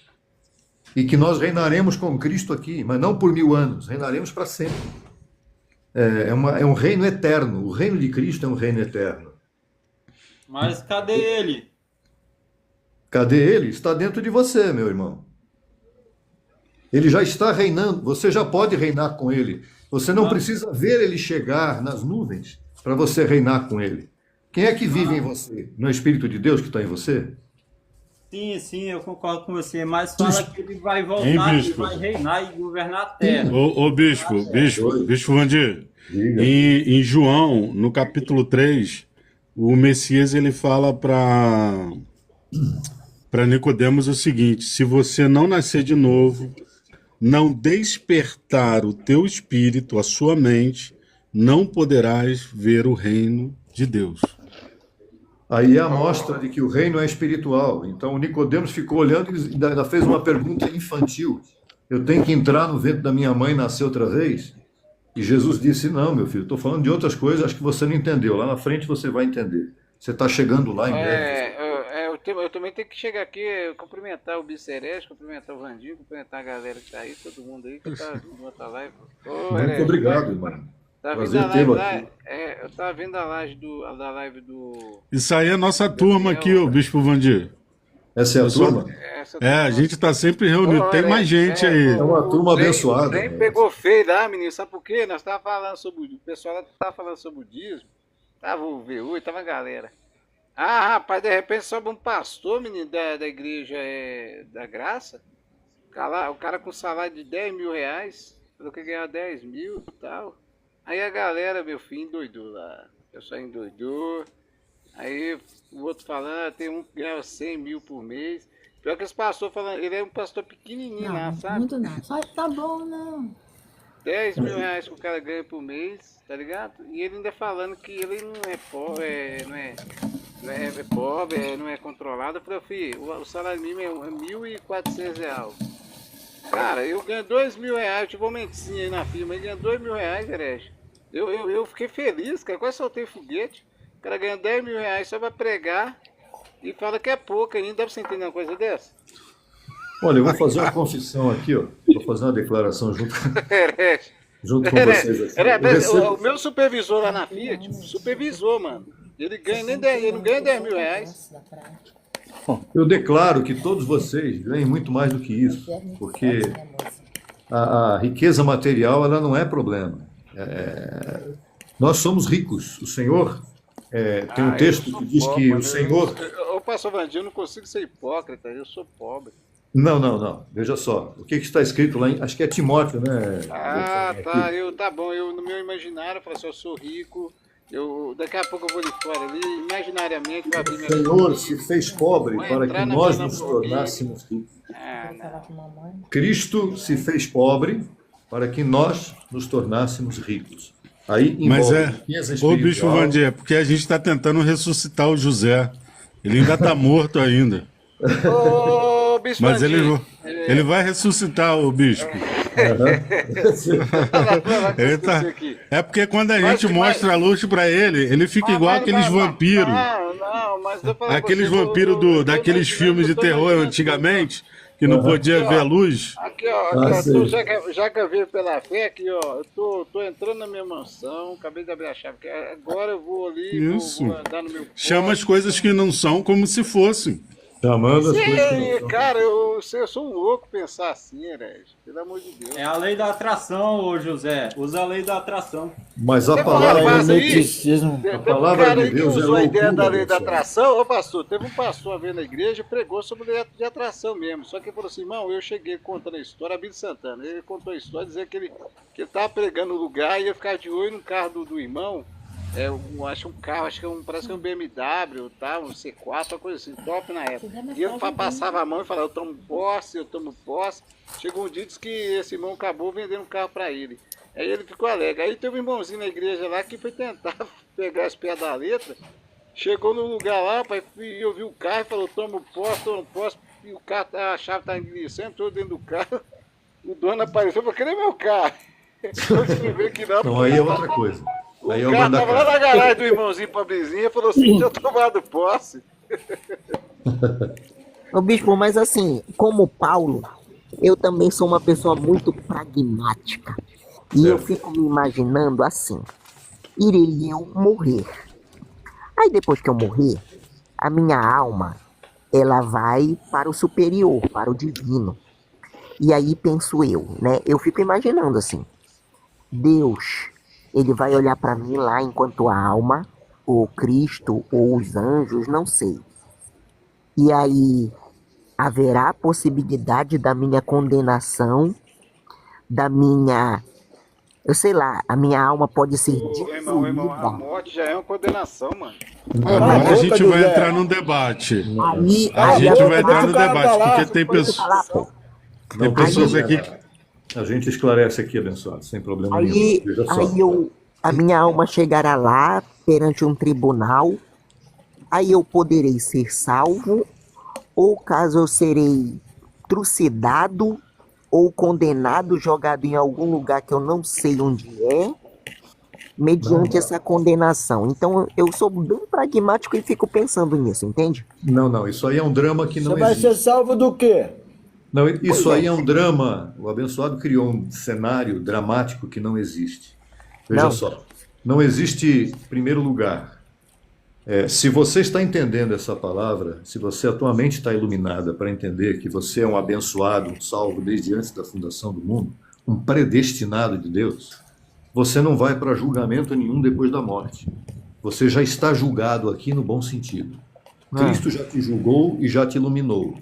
E que nós reinaremos com Cristo aqui, mas não por 1000 anos, reinaremos para sempre. É um reino eterno. O reino de Cristo é um reino eterno. Mas cadê ele? Cadê ele? Está dentro de você, meu irmão. Ele já está reinando, você já pode reinar com ele. Você não precisa ver ele chegar nas nuvens para você reinar com ele. Quem é que vive em você? No Espírito de Deus que está em você? Sim, eu concordo com você, mas fala que ele vai voltar e vai reinar e governar a terra. Ô Bispo Vandir, em João, no capítulo 3, o Messias ele fala para Nicodemos o seguinte: se você não nascer de novo, não despertar o teu espírito, a sua mente, não poderás ver o reino de Deus. Aí é a mostra de que o reino é espiritual. Então o Nicodemos ficou olhando e ainda fez uma pergunta infantil. Eu tenho que entrar no ventre da minha mãe e nascer outra vez? E Jesus disse, não, meu filho, estou falando de outras coisas, acho que você não entendeu. Lá na frente você vai entender. Você está chegando lá em breve. Eu também tenho que chegar aqui, cumprimentar o Bicerés, cumprimentar o Vandinho, cumprimentar a galera que está aí, todo mundo aí que está vindo outra live. Muito obrigado, irmão. Tá vendo a live lá? Eu tava vendo a live do... Isso aí é a nossa turma aqui, ô Bispo Vandir. Essa é a turma? A gente está sempre reunido. Tem mais gente aí. É uma turma abençoada. Nem pegou feio lá, menino. Sabe por quê? Nós estávamos falando sobre o pessoal lá estava falando sobre o dízimo. Tava o VU e tava a galera. Rapaz, de repente sobe um pastor, menino, da igreja da Graça. O cara com salário de 10 mil reais. Falou que ganhava 10 mil e tal. Aí a galera, meu filho, endoidou lá. O pessoal endoidou. Aí o outro falando, tem um que ganha 100 mil por mês. Pior que esse pastor falando, ele é um pastor pequenininho lá, sabe? Muito não. Tá bom, não. 10 mil reais que o cara ganha por mês, tá ligado? E ele ainda falando que ele não é pobre, não é controlado. Eu falei, filho, o salário mínimo é R$1.400. Cara, eu ganho 2 mil reais, eu tive uma mentezinha aí na firma, ele ganha 2 mil reais, herege. Eu fiquei feliz, cara, quase soltei foguete. O cara ganha 10 mil reais só pra pregar e fala que é pouco ainda. Deve você entender uma coisa dessa? Olha, eu vou fazer uma confissão aqui, ó. Vou fazer uma declaração junto com vocês aqui. O meu supervisor lá na Fiat, supervisor, mano. Ele ganha nem 10, ele não ganha 10 mil reais. Eu declaro que todos vocês ganhem muito mais do que isso, porque a riqueza material ela não é problema. Nós somos ricos. O Senhor, tem um texto que diz que o Senhor... Ô, pastor Vandir, eu não consigo ser hipócrita, eu sou pobre. Não. Veja só. O que está escrito lá em... Acho que é Timóteo, né? Ah, tá. Tá bom. No meu imaginário, eu falo assim, eu sou rico. Daqui a pouco eu vou ali fora ali, imaginariamente vai abrir O minha... Senhor se fez pobre Vai para entrar que na nós minha nos Lamborghini. tornássemos ricos. Ah, não. Cristo se fez pobre para que nós nos tornássemos ricos. Aí Mas envolve riqueza ô Bispo espiritual. Vandir, é porque a gente está tentando ressuscitar o José. Ele ainda está morto ainda. Ô, Bispo Mas Vandir, ele vai ressuscitar o bispo. Ele tá... aqui. É porque quando a Mas- gente mostra a luz para ele fica igual aqueles vampiros. Não, mas eu falo Aqueles pra você, vampiros daqueles filmes de terror antigamente, que não podia ver a luz. Aqui, ó, sei. já que eu vi pela fé, aqui, ó, eu tô entrando na minha mansão, acabei de abrir a chave, que agora eu vou ali, Isso. vou andar no meu Chama as coisas que não são como se fossem. Chamando as coisas que não Sim, são. cara, eu sou um louco pensar assim, herege, pelo amor de Deus. É a lei da atração, ô José. Usa a lei da atração. Mas a Você palavra fala, mas aí- Hermetismo. Teve palavra um cara de aí que Deus é usou a ideia loucura, da lei da pessoal. atração. Ô pastor, teve um pastor uma vez na igreja e pregou sobre lei de atração mesmo. Só que ele falou assim, irmão, eu cheguei contando a história, Abílio Santana. Ele contou a história, dizendo que ele tava pregando no lugar e ia ficar de olho no carro do irmão. Acho um carro, parece que é um BMW, tá? Um C4, uma coisa assim, top na época. E ele passava a mão e falava, eu tomo posse. Chegou um dia e disse que esse irmão acabou vendendo um carro para ele. Aí ele ficou alegre. Aí teve um irmãozinho na igreja lá que foi tentar pegar as pés da letra. Chegou no lugar lá, pai, e eu vi o carro e falou, tomo posse. E o carro, a chave tá ignição, entrou dentro do carro. O dono apareceu e falou, cadê meu carro? Eu escrevi que não. Então aí é outra coisa. Aí é O o cara tava lá mandacato. na garagem do irmãozinho pobrezinho e falou assim, tinha tomado posse. Ô bispo, mas assim, como Paulo, eu também sou uma pessoa muito pragmática. E eu fico me imaginando assim, irei eu morrer. Aí depois que eu morrer, a minha alma, ela vai para o superior, para o divino. E aí penso eu, né? Eu fico imaginando assim, Deus, ele vai olhar para mim lá enquanto alma, ou Cristo, ou os anjos, não sei. E aí haverá a possibilidade da minha condenação, da minha, eu sei lá, a minha alma pode ser Irmão, a destruída. morte já é uma condenação, mano. Agora a gente vai José. entrar num debate. Aí, A aí gente a- vai entrar no o cara debate, tá lá, porque tem Deixa eu falar, pô. Não, pessoas tem aqui problema. A gente esclarece aqui, abençoado, sem problema Aí, nenhum. Veja só. a minha alma chegará lá perante um tribunal, aí eu poderei ser salvo, ou caso eu serei trucidado ou condenado, jogado em algum lugar que eu não sei onde é, mediante essa condenação. Então eu sou bem pragmático e fico pensando nisso, entende? Não, isso aí é um drama que não Você vai existe. ser salvo do quê? Não, isso aí é um drama. O abençoado criou um cenário dramático que não existe. Veja Não. só. Não existe primeiro lugar. Se você está entendendo essa palavra, se você a tua mente está iluminada para entender que você é um abençoado, um salvo desde antes da fundação do mundo, um predestinado de Deus, você não vai para julgamento nenhum depois da morte. Você já está julgado aqui no bom sentido. Cristo já te julgou e já te iluminou.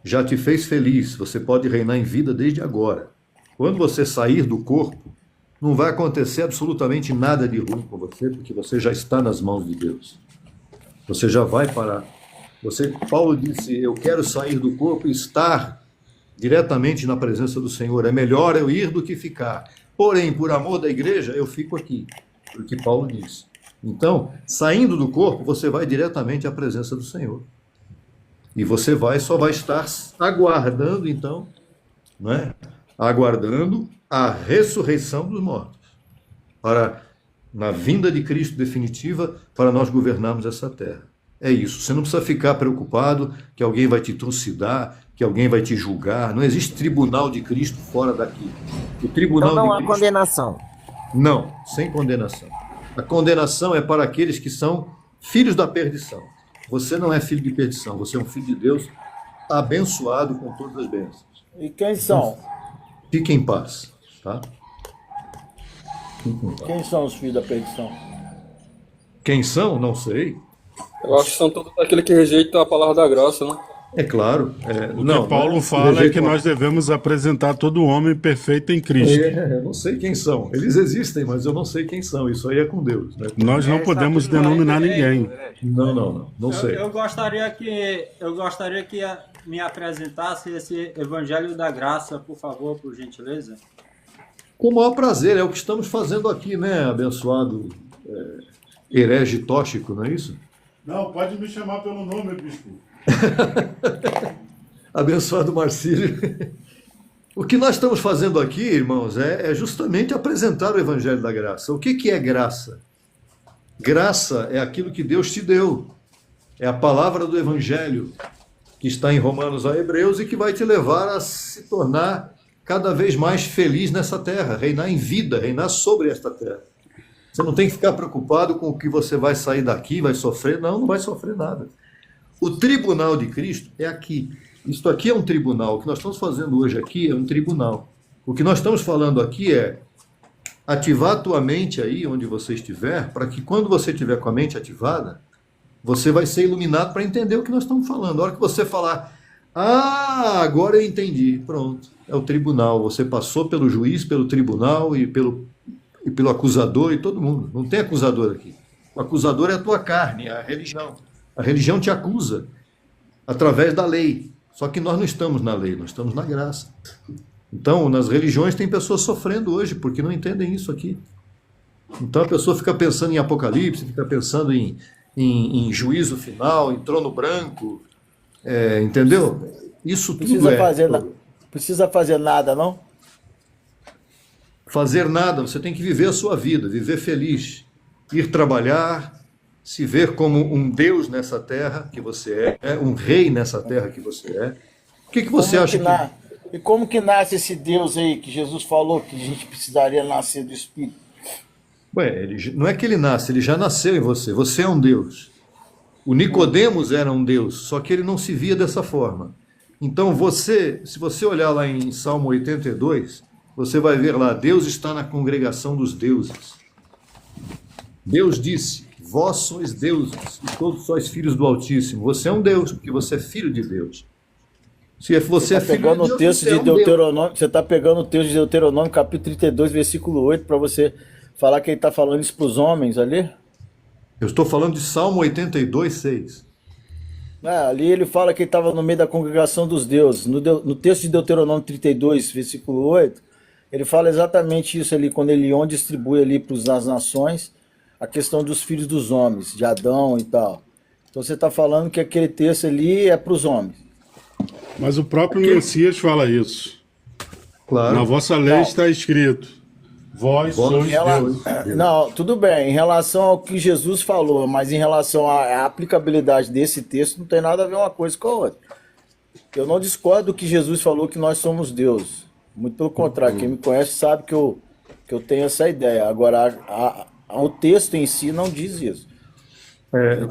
Já te fez feliz, você pode reinar em vida desde agora. Quando você sair do corpo, não vai acontecer absolutamente nada de ruim com você, porque você já está nas mãos de Deus. Você já vai parar. Paulo disse, eu quero sair do corpo e estar diretamente na presença do Senhor. É melhor eu ir do que ficar. Porém, por amor da igreja, eu fico aqui. Foi o que Paulo disse. Então, saindo do corpo, você vai diretamente à presença do Senhor. E você só vai estar aguardando, então, né? Aguardando a ressurreição dos mortos. Na vinda de Cristo definitiva, para nós governarmos essa terra. É isso. Você não precisa ficar preocupado que alguém vai te trucidar, que alguém vai te julgar. Não existe tribunal de Cristo fora daqui. O tribunal Então não de há Cristo... condenação. Não, sem condenação. A condenação é para aqueles que são Filhos da perdição. Você não é filho de perdição, você é um filho de Deus abençoado com todas as bênçãos. E quem são? Fique em paz, tá? Quem são os filhos da perdição? Quem são? Não sei. Eu acho que são todos aqueles que rejeitam a palavra da graça, né? É claro. O que Paulo fala é que nós devemos apresentar todo homem perfeito em Cristo. Eu não sei quem são. Eles existem, mas eu não sei quem são. Isso aí é com Deus, né? Nós não podemos denominar ninguém. Não sei. Eu gostaria que me apresentasse esse Evangelho da Graça, por favor, por gentileza. Com o maior prazer, é o que estamos fazendo aqui, né, abençoado herege tóxico, não é isso? Não, pode me chamar pelo nome, bispo. Abençoado Marcílio. O que nós estamos fazendo aqui, irmãos, é justamente apresentar o Evangelho da Graça. O que é graça? Graça é aquilo que Deus te deu. É a palavra do Evangelho, que está em Romanos a Hebreus e que vai te levar a se tornar cada vez mais feliz nessa terra, reinar em vida, reinar sobre esta terra. Você não tem que ficar preocupado com o que você vai sair daqui, vai sofrer. Não vai sofrer nada. O tribunal de Cristo é aqui. Isto aqui é um tribunal. O que nós estamos fazendo hoje aqui é um tribunal. O que nós estamos falando aqui é ativar a tua mente aí, onde você estiver, para que quando você estiver com a mente ativada, você vai ser iluminado para entender o que nós estamos falando. A hora que você falar, agora eu entendi. Pronto, é o tribunal. Você passou pelo juiz, pelo tribunal e pelo acusador e todo mundo. Não tem acusador aqui. O acusador é a tua carne, é a religião. A religião te acusa através da lei. Só que nós não estamos na lei, nós estamos na graça. Então, nas religiões tem pessoas sofrendo hoje porque não entendem isso aqui. Então a pessoa fica pensando em Apocalipse, fica pensando em juízo final, em trono branco, entendeu? Isso tudo Precisa fazer nada, não? Fazer nada, você tem que viver a sua vida, viver feliz, ir trabalhar, se ver como um Deus nessa terra que você é, um rei nessa terra que você é. O que você acha que... E como que nasce esse Deus aí que Jesus falou que a gente precisaria nascer do Espírito? Não é que ele nasce, ele já nasceu em você. Você é um Deus. O Nicodemos era um Deus, só que ele não se via dessa forma. Então se você olhar lá em Salmo 82, você vai ver lá, Deus está na congregação dos deuses. Deus disse, vós sois deuses, e todos sois filhos do Altíssimo. Você é um Deus, porque você é filho de Deus. Se você é filho de Deus, você é um Deus. Você está pegando o texto de Deuteronômio, capítulo 32, versículo 8, para você falar que ele está falando isso para os homens ali? Eu estou falando de Salmo 82, 6. Ali ele fala que ele estava no meio da congregação dos deuses. No texto de Deuteronômio 32, versículo 8, ele fala exatamente isso ali, quando ele distribui ali para as nações a questão dos filhos dos homens, de Adão e tal. Então você está falando que aquele texto ali é para os homens. Mas o próprio Messias fala isso. Claro. Na vossa lei está escrito, vós sois Deus. Não, tudo bem, em relação ao que Jesus falou, mas em relação à aplicabilidade desse texto, não tem nada a ver uma coisa com a outra. Eu não discordo do que Jesus falou que nós somos Deus. Muito pelo contrário, quem me conhece sabe que eu tenho essa ideia. Agora, o texto em si não diz isso.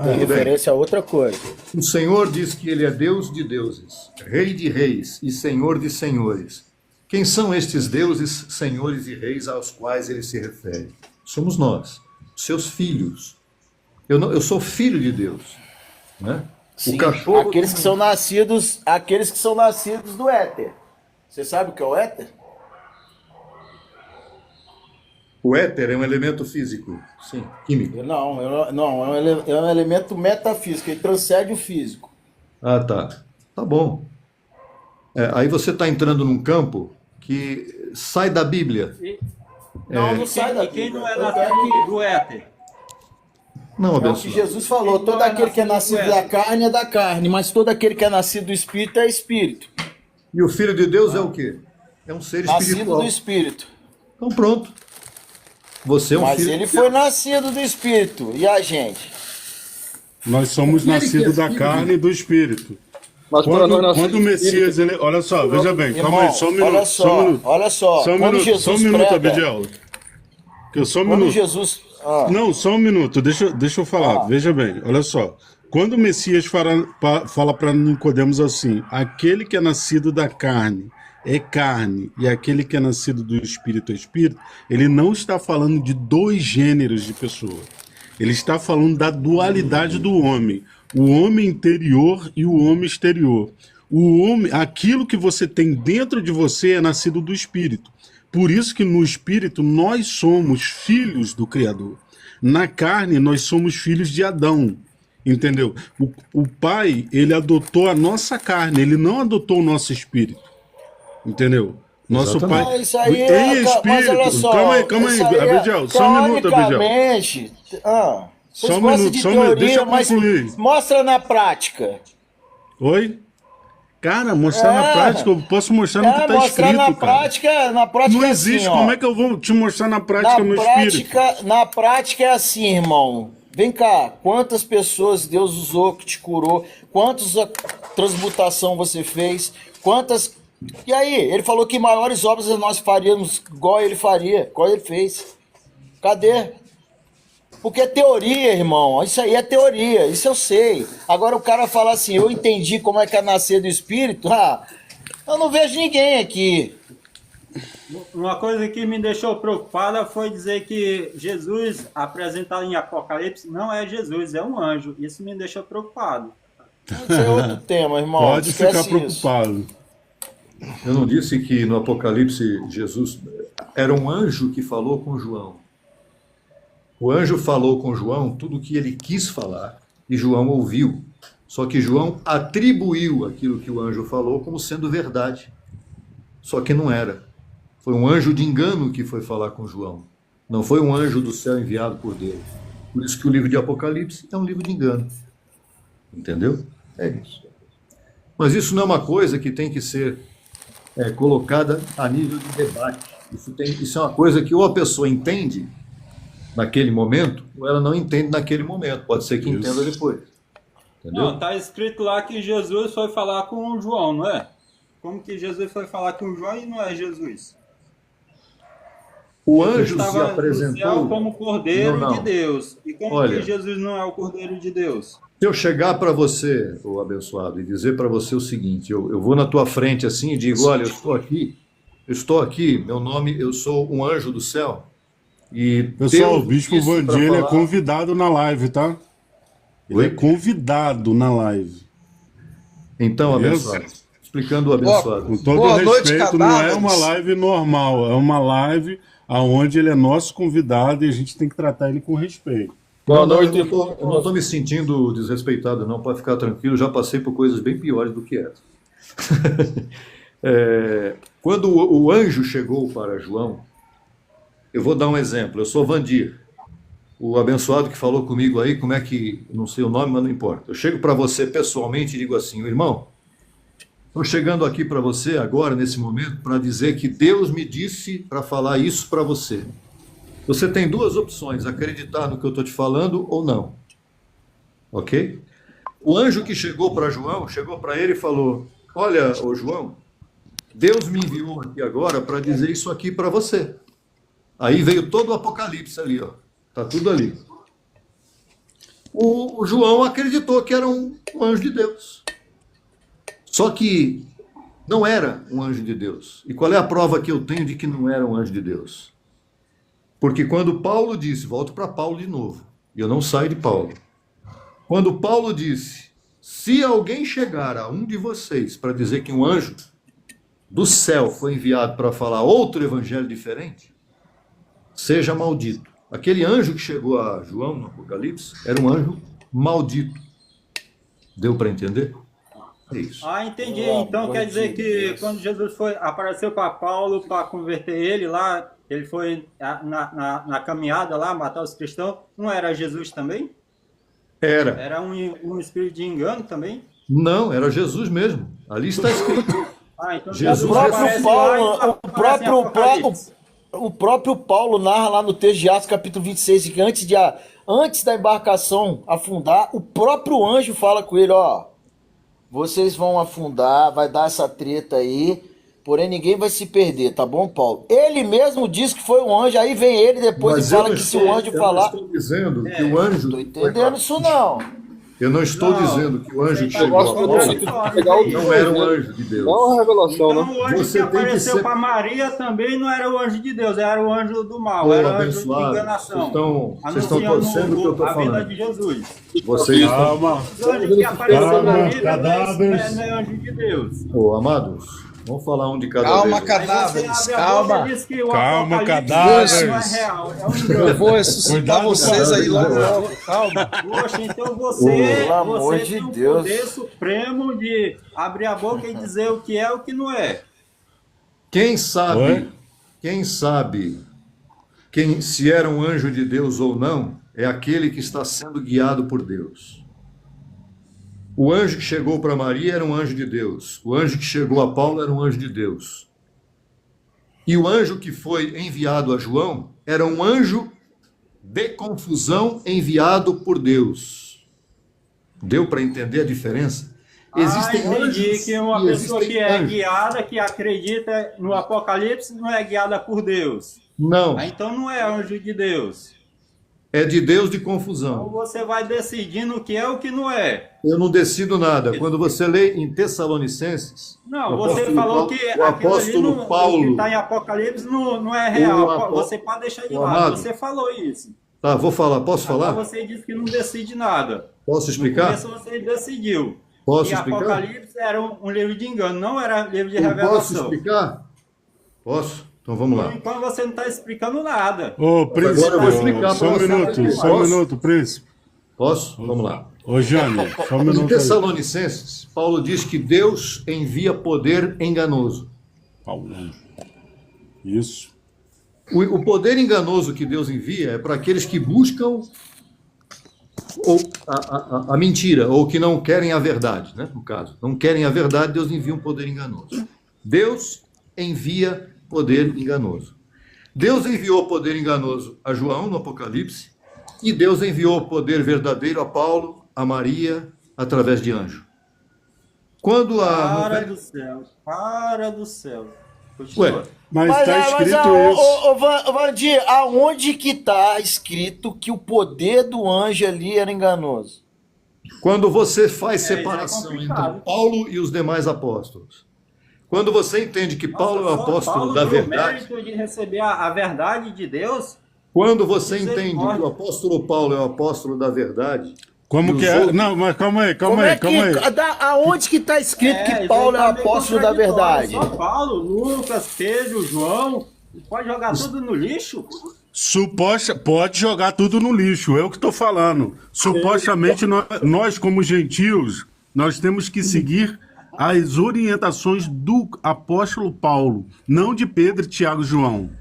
Tem referência a outra coisa. O Senhor diz que ele é Deus de deuses, Rei de reis e Senhor de senhores. Quem são estes deuses, senhores e reis aos quais ele se refere? Somos nós, seus filhos. Eu sou filho de Deus, né? Sim, aqueles que são nascidos do éter. Você sabe o que é o éter? O éter é um elemento físico, sim, químico. Não, é um elemento metafísico, ele transcende o físico. Tá. Tá bom. Aí você está entrando num campo que sai da Bíblia. Não sai da Bíblia. Quem não é nascido do éter? Não, é o que Jesus falou, todo aquele que é nascido da carne é da carne, mas todo aquele que é nascido do Espírito é Espírito. E o Filho de Deus é o quê? É um ser espiritual. Nascido do Espírito. Então pronto. Você é um Mas filho. ele foi nascido do Espírito. E a gente? Nós somos nascidos da carne e do Espírito. Mas quando o Messias, olha só, veja bem, calma aí, só um minuto. Olha só. Só um minuto, Abidiel. Só um minuto. Ah, Não, só um minuto, deixa eu falar. ah, Veja bem, olha só. Quando o Messias fala para Nicodemos assim: aquele que é nascido da carne é carne, e aquele que é nascido do espírito é espírito, ele não está falando de dois gêneros de pessoa. Ele está falando da dualidade do homem, o homem interior e o homem exterior. O homem, aquilo que você tem dentro de você é nascido do espírito. Por isso que no espírito nós somos filhos do Criador. Na carne nós somos filhos de Adão. Entendeu? O pai, ele adotou a nossa carne, ele não adotou o nosso espírito. Entendeu? Nosso pai. Exatamente. mas isso aí Em mas olha espírito. só, Calma aí, isso aí Abdiel. Só um minuto, Abdiel. teoricamente, vocês Só um gostam minuto, de só um minuto. Deixa teoria, eu mas concluir. mostra na prática. Oi? Cara, mostrar na prática, eu posso mostrar no que está Mostrar escrito, cara. na prática Não é existe, assim, ó. como é que eu vou te mostrar na prática no espírito? Na prática é assim, irmão. Vem cá, quantas pessoas Deus usou que te curou? Quantas transmutação você fez? Quantas... E aí, ele falou que maiores obras nós faríamos igual ele faria, igual ele fez. Cadê? Porque é teoria, irmão. Isso aí é teoria, isso eu sei. Agora o cara fala assim, eu entendi como é que é nascer do espírito. Eu não vejo ninguém aqui. Uma coisa que me deixou preocupada foi dizer que Jesus, apresentado em Apocalipse, não é Jesus, é um anjo. Isso me deixou preocupado. Isso é outro tema, irmão. Pode Esquece ficar isso. preocupado. Eu não disse que no Apocalipse Jesus era um anjo que falou com João. O anjo falou com João tudo o que ele quis falar e João ouviu. Só que João atribuiu aquilo que o anjo falou como sendo verdade. Só que não era. Foi um anjo de engano que foi falar com João. Não foi um anjo do céu enviado por Deus. Por isso que o livro de Apocalipse é um livro de engano. Entendeu? É isso. Mas isso não é uma coisa que tem que ser colocada a nível de debate. Isso é uma coisa que ou a pessoa entende naquele momento, ou ela não entende naquele momento. Pode ser que entenda depois. Entendeu? Não, tá escrito lá que Jesus foi falar com o João, não é? Como que Jesus foi falar com o João e não é Jesus? O anjo se Estava no céu apresentou como Cordeiro Não. de Deus. E como Olha, que Jesus não é o Cordeiro de Deus? se eu chegar para você, ô abençoado, e dizer para você o seguinte, eu vou na tua frente assim e digo, olha, eu estou aqui, meu nome, eu sou um anjo do céu. E Pessoal, Deus o Bispo disse pra Vandir ele é falar- convidado na live, tá? Ele Oi? é convidado na live. Então, Beleza? abençoado, explicando o abençoado. Com todo Boa noite, respeito, não é cadáveres. uma live normal, é uma live onde ele é nosso convidado e a gente tem que tratar ele com respeito. Boa Não, noite. eu não estou me sentindo desrespeitado, não, pode ficar tranquilo, já passei por coisas bem piores do que essa. Quando o anjo chegou para João, eu vou dar um exemplo, eu sou Vandir, o abençoado que falou comigo aí, como é que, não sei o nome, mas não importa. Eu chego para você pessoalmente e digo assim, irmão, estou chegando aqui para você agora, nesse momento, para dizer que Deus me disse para falar isso para você. Você tem duas opções, acreditar no que eu estou te falando ou não. Ok? O anjo que chegou para João, chegou para ele e falou, olha, ô João, Deus me enviou aqui agora para dizer isso aqui para você. Aí veio todo o Apocalipse ali, ó. Tá tudo ali. O João acreditou que era um anjo de Deus. Só que não era um anjo de Deus. E qual é a prova que eu tenho de que não era um anjo de Deus? Porque quando Paulo disse, volto para Paulo de novo, e eu não saio de Paulo. Quando Paulo disse, se alguém chegar a um de vocês para dizer que um anjo do céu foi enviado para falar outro evangelho diferente, seja maldito. Aquele anjo que chegou a João no Apocalipse era um anjo maldito. Deu para entender? É isso. Entendi. Então quer dizer que quando Jesus apareceu para Paulo para converter ele lá, ele foi na caminhada lá, matar os cristãos, não era Jesus também? Era. Era um espírito de engano também? Não, era Jesus mesmo. Ali está escrito. Então Jesus O próprio aparece Paulo, lá e aparece em Apocalipse. o próprio Paulo narra lá no texto de Atos capítulo 26, que antes da embarcação afundar, o próprio anjo fala com ele, ó, vocês vão afundar, vai dar essa treta aí, porém ninguém vai se perder, tá bom, Paulo? Ele mesmo disse que foi um anjo, aí vem ele depois Mas e fala que se o anjo eu não falar... estou dizendo que o anjo. Tô entendendo isso não. Eu não estou Não, dizendo que o anjo que você chegou Eu a gosto de Paulo pegar o não era um anjo de Deus. Não é uma revelação, Então né? o anjo Você que tem que apareceu ser- para Maria também não era o anjo de Deus, era o anjo do mal, Pô, era o anjo de abençoado, enganação. vocês estão torcendo o que eu estou a vida falando. de Jesus. Vocês estão. Calma. Os anjos que apareceram Calma, na Bíblia cadáveres. não é anjo de Deus. Ô, amados, vamos falar um de cada Calma, vez. Aí você cadáveres, abre a calma. boca e diz que o Calma, Apocalipse cadáveres. não é real, é um Eu engano. vou ressuscitar Cuidado, vocês aí logo, cara. logo. Calma. Poxa, então você, Pelo amor você de tem o Deus. poder supremo de abrir a boca e dizer o que é e o que não é. Quem sabe, Oi? se era um anjo de Deus ou não, é aquele que está sendo guiado por Deus. O anjo que chegou para Maria era um anjo de Deus. O anjo que chegou a Paulo era um anjo de Deus. E o anjo que foi enviado a João era um anjo de confusão enviado por Deus. Deu para entender a diferença? Existem Entendi anjos que uma e pessoa existem que é anjos. guiada, que acredita no Apocalipse, não é guiada por Deus. Não, Então não é anjo de Deus. é de Deus de Então confusão. você vai decidindo o que é e o que não é. Eu não decido nada. Quando você lê em Tessalonicenses, Não, o você apóstolo falou Paulo- que o aquilo ali apóstolo que Paulo, está em Apocalipse não é real. apó- Você pode deixar de o lado. amado. Você falou isso. tá, vou falar, posso Agora falar? você disse que não decide nada. Posso No explicar? começo você decidiu. Posso E explicar? Apocalipse era um livro de engano, não era livro de Eu posso revelação. explicar? Posso? Então vamos lá. Por enquanto você não está explicando nada. Ô, príncipe, Agora eu vou explicar só um pra você. minuto, só um Posso? minuto, príncipe. Posso? Vamos lá. Ô, Jânio, só um Em minuto aí. Tessalonicenses, Paulo diz que Deus envia poder enganoso. Paulo. Isso. O poder enganoso que Deus envia é para aqueles que buscam a mentira, ou que não querem a verdade, né? No caso, não querem a verdade, Deus envia um poder enganoso. Deus envia poder enganoso. Deus enviou poder enganoso a João no Apocalipse, e Deus enviou poder verdadeiro a Paulo, a Maria, através de anjo. Quando a. Para do céu, para do céu. Continua. Ué, Mas está escrito isso. Ô, Vandir, aonde que tá escrito que o poder do anjo ali era enganoso? quando você faz isso é separação complicado. entre Paulo e os demais apóstolos, quando você entende que Paulo é o Só apóstolo Paulo da tem o verdade, mérito de receber a verdade de Deus. quando você Misericórdia. entende que o apóstolo Paulo é o apóstolo da verdade, Como E que os é? outros? Não, mas calma aí, Como calma é aí, calma aí. aonde que tá escrito que isso Paulo é aí o tá meio apóstolo da contraditório. verdade? Só Paulo, Lucas, Pedro, João. Pode jogar tudo no lixo? Pode jogar tudo no lixo, eu que estou falando. Supostamente nós, como gentios, nós temos que seguir as orientações do apóstolo Paulo, não de Pedro, Tiago e João.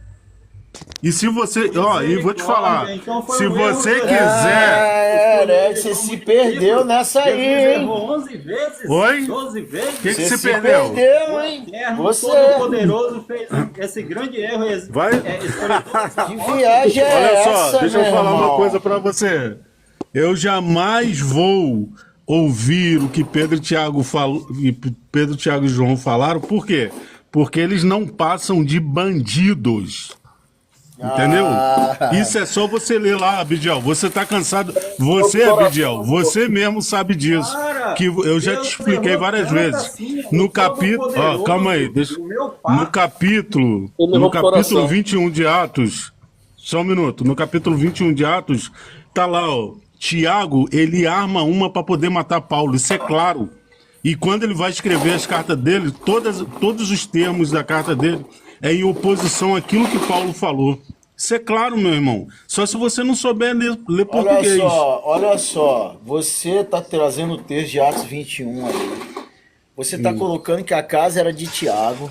E se você, ó, e vou te falar, Então foi se um erro você de- quiser, Você se perdeu nessa aí, Jesus hein? errou 11 vezes, Oi? 12 vezes. que Você você se perdeu? perdeu, hein? Eterno, Você. Todo-Poderoso fez esse grande erro. Vai? Escolheu todos os Que apóstolos. viagem é Olha só, essa, deixa eu meu falar uma irmão? coisa pra você. Eu jamais vou ouvir o que Pedro, Tiago e João falaram. Por quê? Porque eles não passam de bandidos. Entendeu? Isso é só você ler lá, Abidiel. Você tá cansado. Você, Abidiel, você mesmo sabe disso. Cara, Que eu já te Deus expliquei errou várias tanto vezes. assim, No o capítulo. Ó, Todo-Poderoso, calma aí. Deixa, o meu pai. no capítulo. Ele levou No pro capítulo coração. 21 de Atos. Só um minuto. No capítulo 21 de Atos, tá lá, ó. Tiago, ele arma uma para poder matar Paulo. Isso é claro. E quando ele vai escrever as cartas dele, todos os termos da carta dele é em oposição àquilo que Paulo falou. Isso é claro, meu irmão. Só se você não souber ler português. Olha só, você tá trazendo o texto de Atos 21 aí. Você tá colocando que a casa era de Tiago.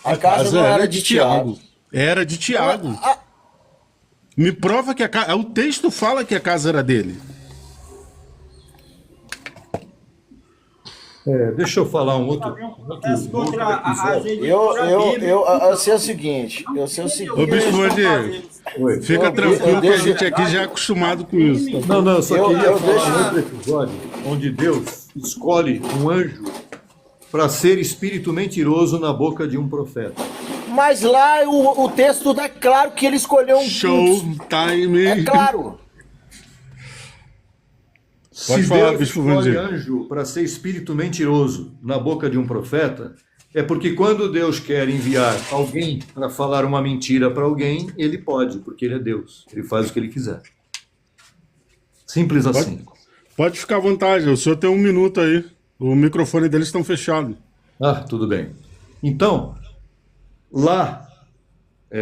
A casa não era de Tiago. Era de Tiago. Ah, Me prova que a casa. O texto fala que a casa era dele. deixa eu falar um outro, Processo contra as editoras eu sei o seguinte, Ô, Bispo Vandir, Oi. fica Eu tranquilo que a deixo- gente aqui já é acostumado com isso. Tá? Não, eu só Eu queria deixo- falar um outro episódio onde Deus escolhe um anjo para ser espírito mentiroso na boca de um profeta. Mas lá o texto é claro que ele escolheu um. Showtime. É claro. Pode Se falar, Deus Bispo escolhe Vandir. anjo para ser espírito mentiroso na boca de um profeta, é porque quando Deus quer enviar alguém para falar uma mentira para alguém, ele pode, porque ele é Deus. Ele faz o que ele quiser. Simples assim. Pode ficar à vontade, o senhor tem 1 minuto aí. O microfone deles estão fechado. Ah, tudo bem. Então, lá,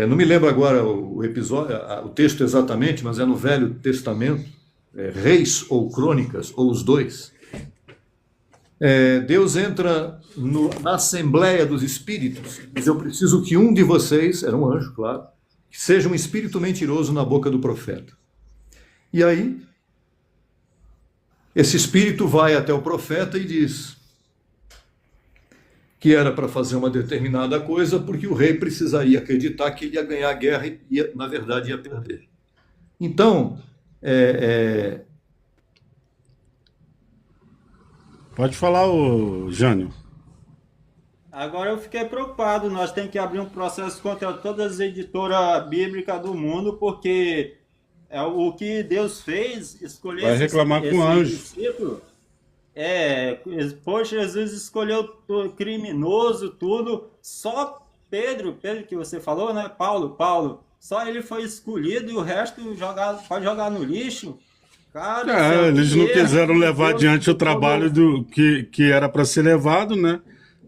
não me lembro agora o episódio, o texto exatamente, mas é no Velho Testamento, Reis ou Crônicas, ou os dois. Deus entra na Assembleia dos Espíritos, diz: eu preciso que um de vocês, era um anjo, claro, que seja um espírito mentiroso na boca do profeta. E aí, esse espírito vai até o profeta e diz que era para fazer uma determinada coisa, porque o rei precisaria acreditar que ele ia ganhar a guerra e, na verdade, ia perder. Então, Pode falar, ô Jânio. Agora eu fiquei preocupado. Nós temos que abrir um processo contra todas as editoras bíblicas do mundo, porque o que Deus fez, escolher Vai reclamar com o anjo. discípulo. Poxa, Jesus escolheu criminoso, tudo. Só Pedro que você falou, né? Paulo. Só ele foi escolhido e o resto pode jogar no lixo. Cara, eles não quiseram levar adiante o trabalho que era para ser levado, né?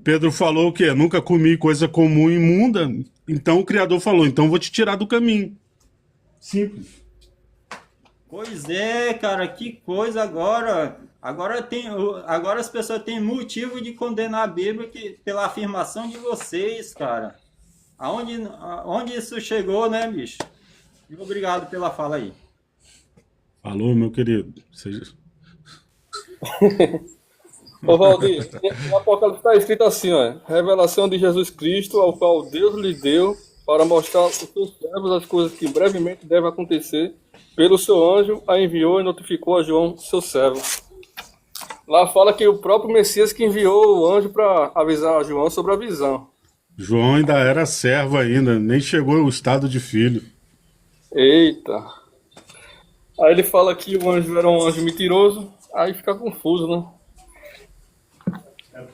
Pedro falou o quê? Nunca comi coisa comum e imunda. Então o Criador falou: então vou te tirar do caminho. Simples. Pois é, cara, que coisa agora. Agora as pessoas têm motivo de condenar a Bíblia pela afirmação de vocês, cara. Aonde isso chegou, né, bicho? E obrigado pela fala aí. Falou, meu querido. Ô Valdir, no Apocalipse está escrito assim, ó: revelação de Jesus Cristo, ao qual Deus lhe deu para mostrar aos seus servos as coisas que brevemente devem acontecer. Pelo seu anjo a enviou e notificou a João, seu servo. Lá fala que o próprio Messias que enviou o anjo para avisar a João sobre a visão. João ainda era servo ainda, nem chegou ao estado de filho. Eita. Aí ele fala que o anjo era um anjo mentiroso, aí fica confuso, né?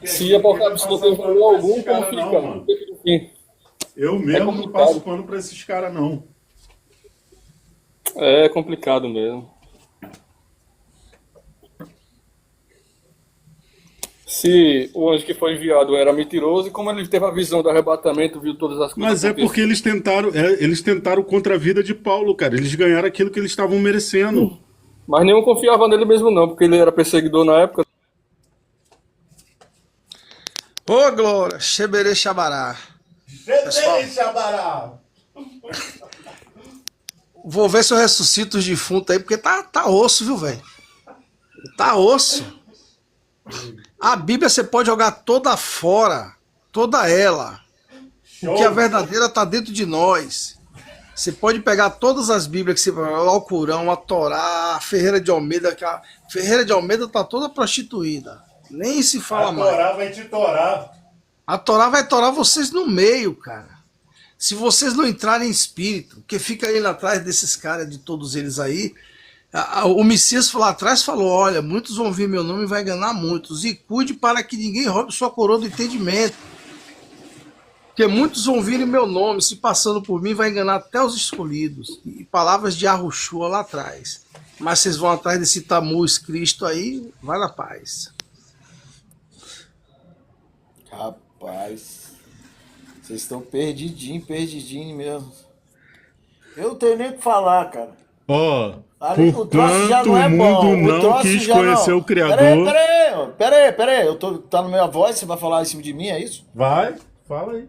Se Apocalipse não tem valor algum, como fica? Eu mesmo não passo pano pra esses caras, não. É complicado mesmo. Se o anjo que foi enviado era mentiroso, e como ele teve a visão do arrebatamento, viu todas as coisas. Mas é porque eles tentaram contra a vida de Paulo, cara. Eles ganharam aquilo que eles estavam merecendo. Mas nenhum confiava nele mesmo não, porque ele era perseguidor na época. Ô, Glória, Xeberê Xabará. Vou ver se eu ressuscito os defuntos aí, porque tá osso, viu, velho? Tá osso. A Bíblia você pode jogar toda fora, toda ela. Porque a verdadeira tá dentro de nós. Você pode pegar todas as Bíblias que você vai, o Alcorão, a Torá, a Ferreira de Almeida, que a Ferreira de Almeida tá toda prostituída. Nem se fala mais. A Torá vai te torar. A Torá vai torar vocês no meio, cara. Se vocês não entrarem em espírito, porque fica aí lá atrás desses caras, de todos eles aí, o Messias lá atrás falou: olha, muitos vão vir meu nome e vai enganar muitos, e cuide para que ninguém roube sua coroa do entendimento. Porque muitos vão vir em meu nome, se passando por mim, vai enganar até os escolhidos. E palavras de Arruxua lá atrás. Mas vocês vão atrás desse Tamuz Cristo aí, vai na paz. Rapaz, vocês estão perdidinho mesmo. Eu não tenho nem o que falar, cara. Ó, Ali, por o troço já quanto não é o bom. mundo O não troço quis já conhecer não. o Criador... Peraí. Tá na minha voz, você vai falar em cima de mim, é isso? Vai, fala aí.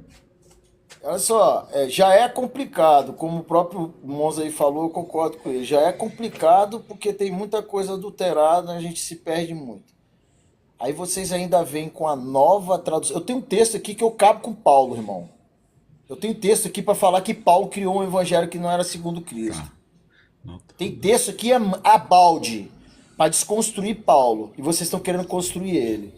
Olha só, já é complicado, como o próprio Monza aí falou, eu concordo com ele. Já é complicado porque tem muita coisa adulterada, a gente se perde muito. Aí vocês ainda vêm com a nova tradução. Eu tenho um texto aqui que eu cabo com Paulo, irmão. Eu tenho texto aqui para falar que Paulo criou um evangelho que não era segundo Cristo. Tem texto aqui a balde para desconstruir Paulo. E vocês estão querendo construir ele.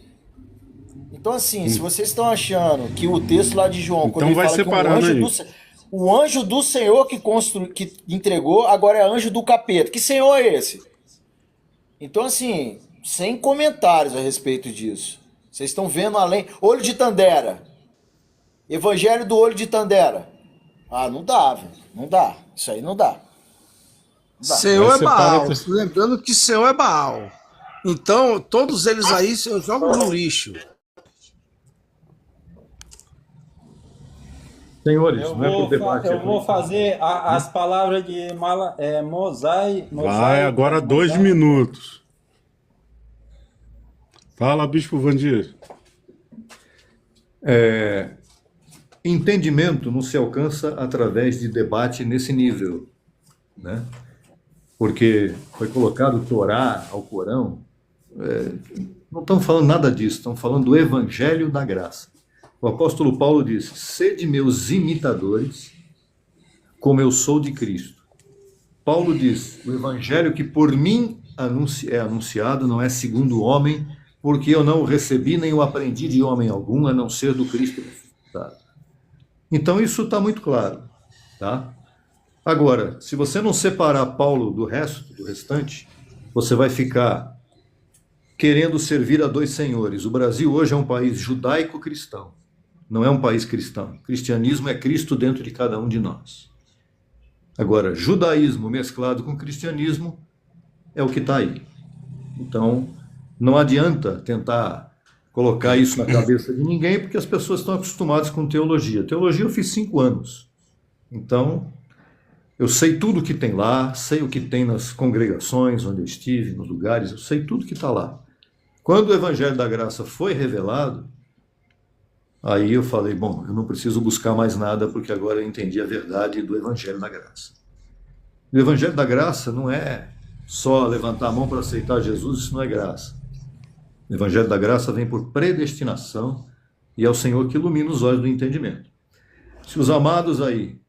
Então, assim, se vocês estão achando que o texto lá de João, quando Então ele vai fala que separando aí. o anjo do Senhor que entregou, agora é anjo do capeta. Que Senhor é esse? Então, assim, sem comentários a respeito disso. Vocês estão vendo além. Olho de Tandera. Evangelho do olho de Tandera. Ah, não dá, velho. Não dá. Isso aí não dá. Não dá. Senhor Mas é Baal. separa- Lembrando que Senhor é Baal. Então, todos eles aí eu jogo no lixo. Senhores, Eu não é vou, por debate. eu vou fazer as palavras de Mosai. Vai agora 2 minutos. Fala, Bispo Vandir. Entendimento não se alcança através de debate nesse nível, né? Porque foi colocado o Torá ao Corão. Não estão falando nada disso, estão falando do Evangelho da Graça. O apóstolo Paulo diz: sede meus imitadores, como eu sou de Cristo. Paulo diz: o Evangelho que por mim é anunciado não é segundo o homem, porque eu não o recebi nem o aprendi de homem algum, a não ser do Cristo ressuscitado. Então isso está muito claro, tá? Agora, se você não separar Paulo do restante, você vai ficar querendo servir a dois senhores. O Brasil hoje é um país judaico-cristão, não é um país cristão. O cristianismo é Cristo dentro de cada um de nós. Agora, judaísmo mesclado com cristianismo é o que está aí. Então, não adianta tentar colocar isso na cabeça de ninguém, porque as pessoas estão acostumadas com teologia. Teologia eu fiz 5 anos. Então, eu sei tudo que tem lá, sei o que tem nas congregações onde eu estive, nos lugares, eu sei tudo que está lá. Quando o Evangelho da Graça foi revelado, aí eu falei, bom, eu não preciso buscar mais nada, porque agora eu entendi a verdade do Evangelho da Graça. O Evangelho da Graça não é só levantar a mão para aceitar Jesus, isso não é graça. O Evangelho da Graça vem por predestinação e é o Senhor que ilumina os olhos do entendimento. Se os amados aí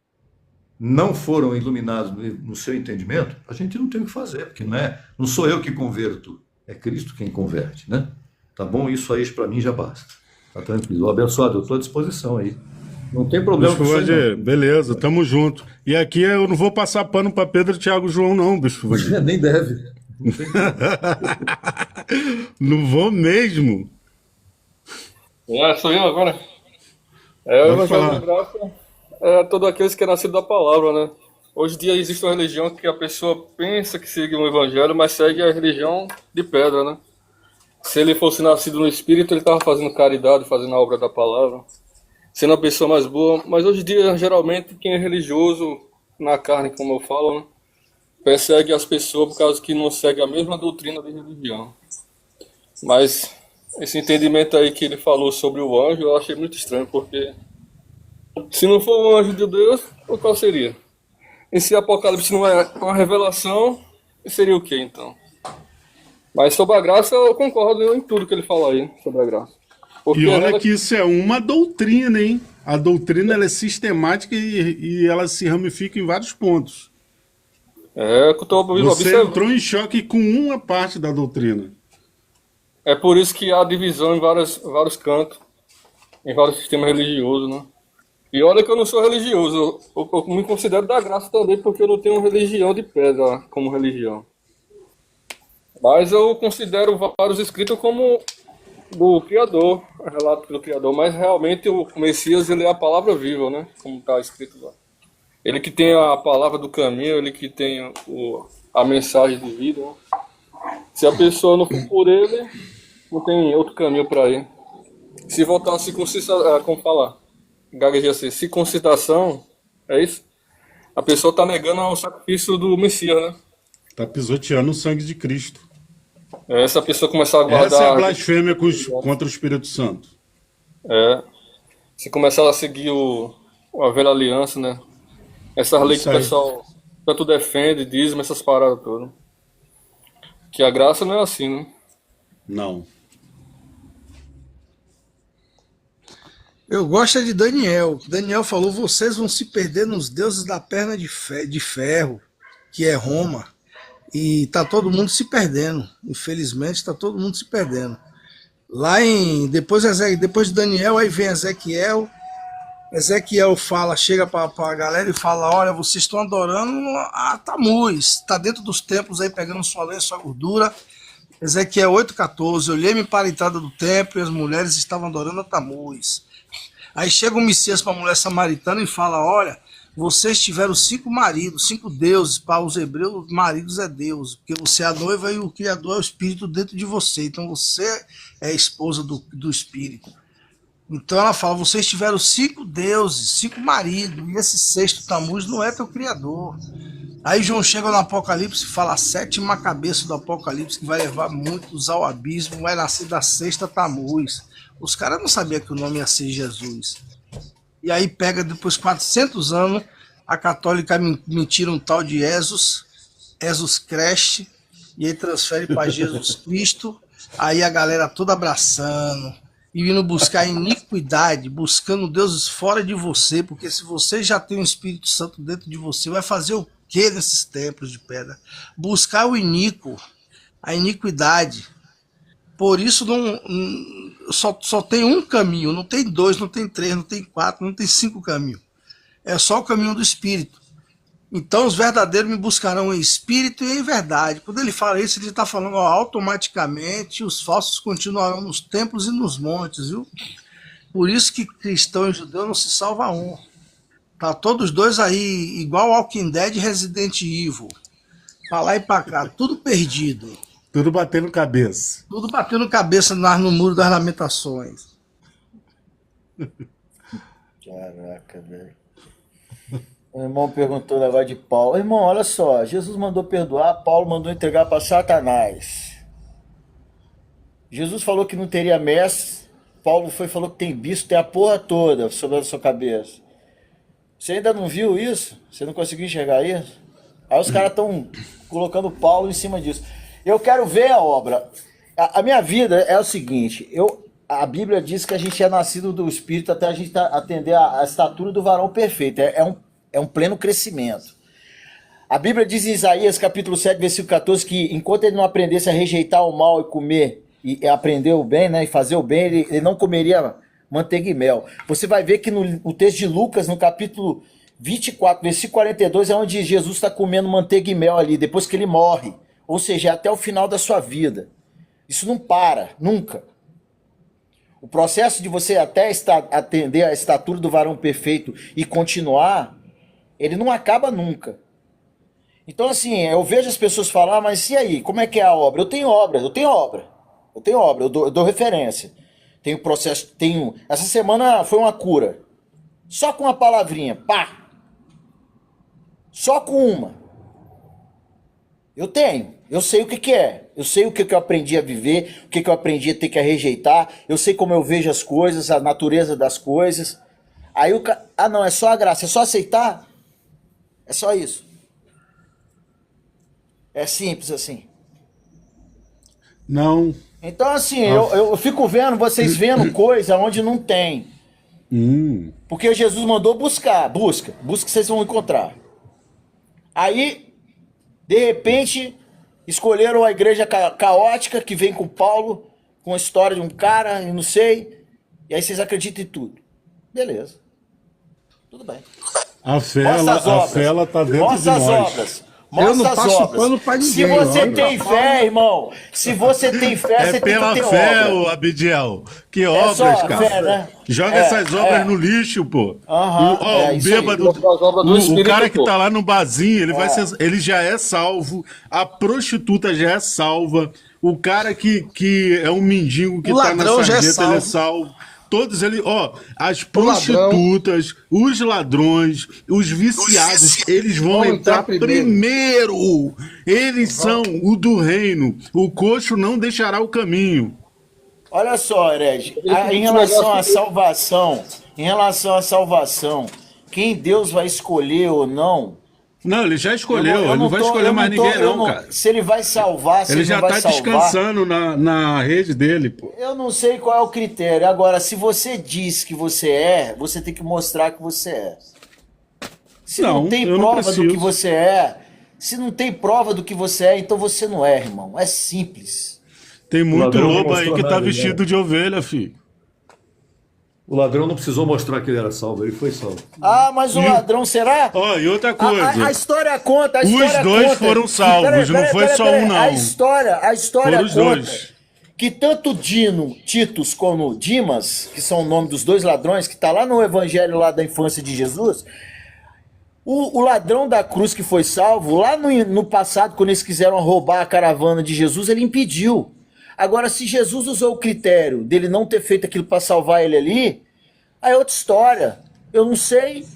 não foram iluminados no seu entendimento, a gente não tem o que fazer, porque não sou eu que converto, é Cristo quem converte, né? Tá bom? Isso aí para mim já basta. Tá tranquilo. Abençoado, eu estou à disposição aí. Não tem problema Bispo com isso aí, Vandir, beleza, tamo junto. E aqui eu não vou passar pano para Pedro, Tiago e João, não, Bispo Vandir. não. Nem deve. Não vou mesmo. Sou eu agora. O Pode Evangelho falar. da Graça é todo aqueles que é nascido da palavra, né? Hoje em dia existe uma religião que a pessoa pensa que segue um evangelho, mas segue a religião de pedra, né? Se ele fosse nascido no Espírito, ele estava fazendo caridade, fazendo a obra da palavra, sendo a pessoa mais boa. Mas hoje em dia, geralmente, quem é religioso na carne, como eu falo, né? Persegue as pessoas por causa que não segue a mesma doutrina de religião. Mas esse entendimento aí que ele falou sobre o anjo, eu achei muito estranho, porque se não for um anjo de Deus, o qual seria? E se Apocalipse não é uma revelação, seria o que então? Mas sobre a graça, eu concordo em tudo que ele fala aí sobre a graça. Porque E olha ela- que isso é uma doutrina, hein? A doutrina ela é sistemática e ela se ramifica em vários pontos. É que eu tô Você observando. entrou em choque com uma parte da doutrina. É por isso que há divisão em vários cantos, em vários sistemas religiosos, né? E olha que eu não sou religioso, eu me considero da graça também, porque eu não tenho religião de pedra como religião. Mas eu considero vários escritos como do Criador, relato do Criador, mas realmente o Messias ele é a palavra viva, né? Como está escrito lá. Ele que tem a palavra do caminho, ele que tem a mensagem de vida, né? Se a pessoa não for por ele, não tem outro caminho para ir. Se voltar a circuncisão, como falar? Gaguejei assim, circuncidação, é isso? A pessoa está negando o sacrifício do Messias, né? Tá pisoteando o sangue de Cristo. Se a pessoa começar a Essa é a guardar. blasfêmia contra o Espírito Santo. Se começar a seguir a velha aliança, né? Essas leis que o Isso aí. pessoal tanto defende, dizem essas paradas todas. Que a graça não é assim, né? Não. Eu gosto é de Daniel. Daniel falou: vocês vão se perder nos deuses da perna de ferro, que é Roma. E tá todo mundo se perdendo. Infelizmente, tá todo mundo se perdendo. Lá em. Depois de Daniel, aí vem Ezequiel. Ezequiel fala, chega para a galera e fala: olha, vocês estão adorando a Tamuz, está dentro dos templos aí pegando sua lenha, sua gordura. Ezequiel 8,14: olhei-me para a entrada do templo e as mulheres estavam adorando a Tamuz. Aí chega o Messias para a mulher samaritana e fala: olha, vocês tiveram 5 maridos, 5 deuses. Para os hebreus, maridos é Deus, porque você é a noiva e o Criador é o Espírito dentro de você. Então você é a esposa do Espírito. Então ela fala: vocês tiveram 5 deuses, 5 maridos, e esse sexto Tamuz não é teu Criador. Aí João chega no Apocalipse e fala: a 7ª cabeça do Apocalipse, que vai levar muitos ao abismo, vai nascer da 6ª Tamuz. Os caras não sabiam que o nome ia ser Jesus. E aí pega, depois de 400 anos, a católica me tira um tal de Jesus Christ, e aí transfere para Jesus Cristo. Aí a galera toda abraçando e vindo buscar iniquidade, buscando deuses fora de você, porque se você já tem o Espírito Santo dentro de você, vai fazer o que nesses templos de pedra? Buscar o iníquo, a iniquidade. Por isso só tem um caminho, não tem 2, não tem 3, não tem 4, não tem 5 caminhos. É só o caminho do Espírito. Então os verdadeiros me buscarão em espírito e em verdade. Quando ele fala isso, ele está falando, ó, automaticamente os falsos continuarão nos templos e nos montes, viu? Por isso que cristão e judeu não se salva um. Tá todos dois aí, igual Walking Dead e Resident Evil. Pra lá e pra cá, tudo perdido. Tudo batendo cabeça. Tudo batendo cabeça no muro das lamentações. Caraca, velho. O irmão perguntou o negócio de Paulo. Irmão, olha só, Jesus mandou perdoar, Paulo mandou entregar para Satanás. Jesus falou que não teria mestre, Paulo falou que tem bispo, tem a porra toda sobre a sua cabeça. Você ainda não viu isso? Você não conseguiu enxergar isso? Aí os caras estão colocando Paulo em cima disso. Eu quero ver a obra. A minha vida é o seguinte, a Bíblia diz que a gente é nascido do Espírito até a gente atender a estatura do varão perfeito. É um pleno crescimento. A Bíblia diz em Isaías capítulo 7, versículo 14, que enquanto ele não aprendesse a rejeitar o mal e comer, e aprender o bem, né, e fazer o bem, ele não comeria manteiga e mel. Você vai ver que no texto de Lucas, no capítulo 24, versículo 42, é onde Jesus está comendo manteiga e mel ali, depois que ele morre. Ou seja, até o final da sua vida. Isso não para, nunca. O processo de você até atender a estatura do varão perfeito e continuar, ele não acaba nunca. Então, assim, eu vejo as pessoas falar, mas e aí, como é que é a obra? Eu tenho obra, eu dou referência. Tenho processo, essa semana foi uma cura. Só com uma palavrinha, pá! Só com uma. Eu sei o que é. Eu sei o que eu aprendi a viver, o que eu aprendi a ter que rejeitar. Eu sei como eu vejo as coisas, a natureza das coisas. Aí não, é só a graça, é só aceitar. É só isso. É simples assim. Não. Então, assim, eu fico vendo, vocês vendo coisa onde não tem. Porque Jesus mandou busca que vocês vão encontrar. Aí, de repente, escolheram a igreja caótica que vem com Paulo, com a história de um cara, e não sei, e aí vocês acreditam em tudo. Beleza. Tudo bem. A fé, ela tá dentro Mostra de as nós. obras. Eu não Mostra as passo obras. pano pra ninguém. Se você olha. tem fé, irmão, se você tem fé, você tem que ter obra. ô Abdiel. Que É obras, só a cara. fé, né? Joga essas obras no lixo, pô. É O isso aí. bêbado, As obras do o Espírito, cara que pô. tá lá no barzinho, ele já é salvo. A prostituta já é salva. O cara que é um mendigo que O tá na ladrão já é sarjeta, ele é salvo. salvo. Todos eles, as prostitutas, os ladrões, os viciados, eles vão entrar primeiro. Eles são o do reino. O coxo não deixará o caminho. Olha só, Herege, em relação à salvação, quem Deus vai escolher ou não... Não, ele já escolheu, ele não vai escolher mais ninguém não, cara. Se ele vai salvar, se ele já não vai tá salvar... descansando na rede dele, pô. Eu não sei qual é o critério. Agora, se você diz que você é, você tem que mostrar que você é. Se não tem eu não prova do preciso. que você é, se não tem prova do que você é, então você não é, irmão. É simples. Tem muito ladrão não lobo aí mostrou que tá nada, vestido de ovelha, filho. O ladrão não precisou mostrar que ele era salvo, ele foi salvo. Ah, mas o ladrão será? Ó, e outra A coisa. história conta, a Os história dois conta. foram salvos, não foi só um, não. A história Foram os conta dois. que tanto Titus como Dimas, que são o nome dos dois ladrões, que está lá no evangelho lá da infância de Jesus, o ladrão da cruz que foi salvo, lá no passado, quando eles quiseram roubar a caravana de Jesus, ele impediu. Agora, se Jesus usou o critério dele não ter feito aquilo para salvar ele ali, aí é outra história. Eu não sei.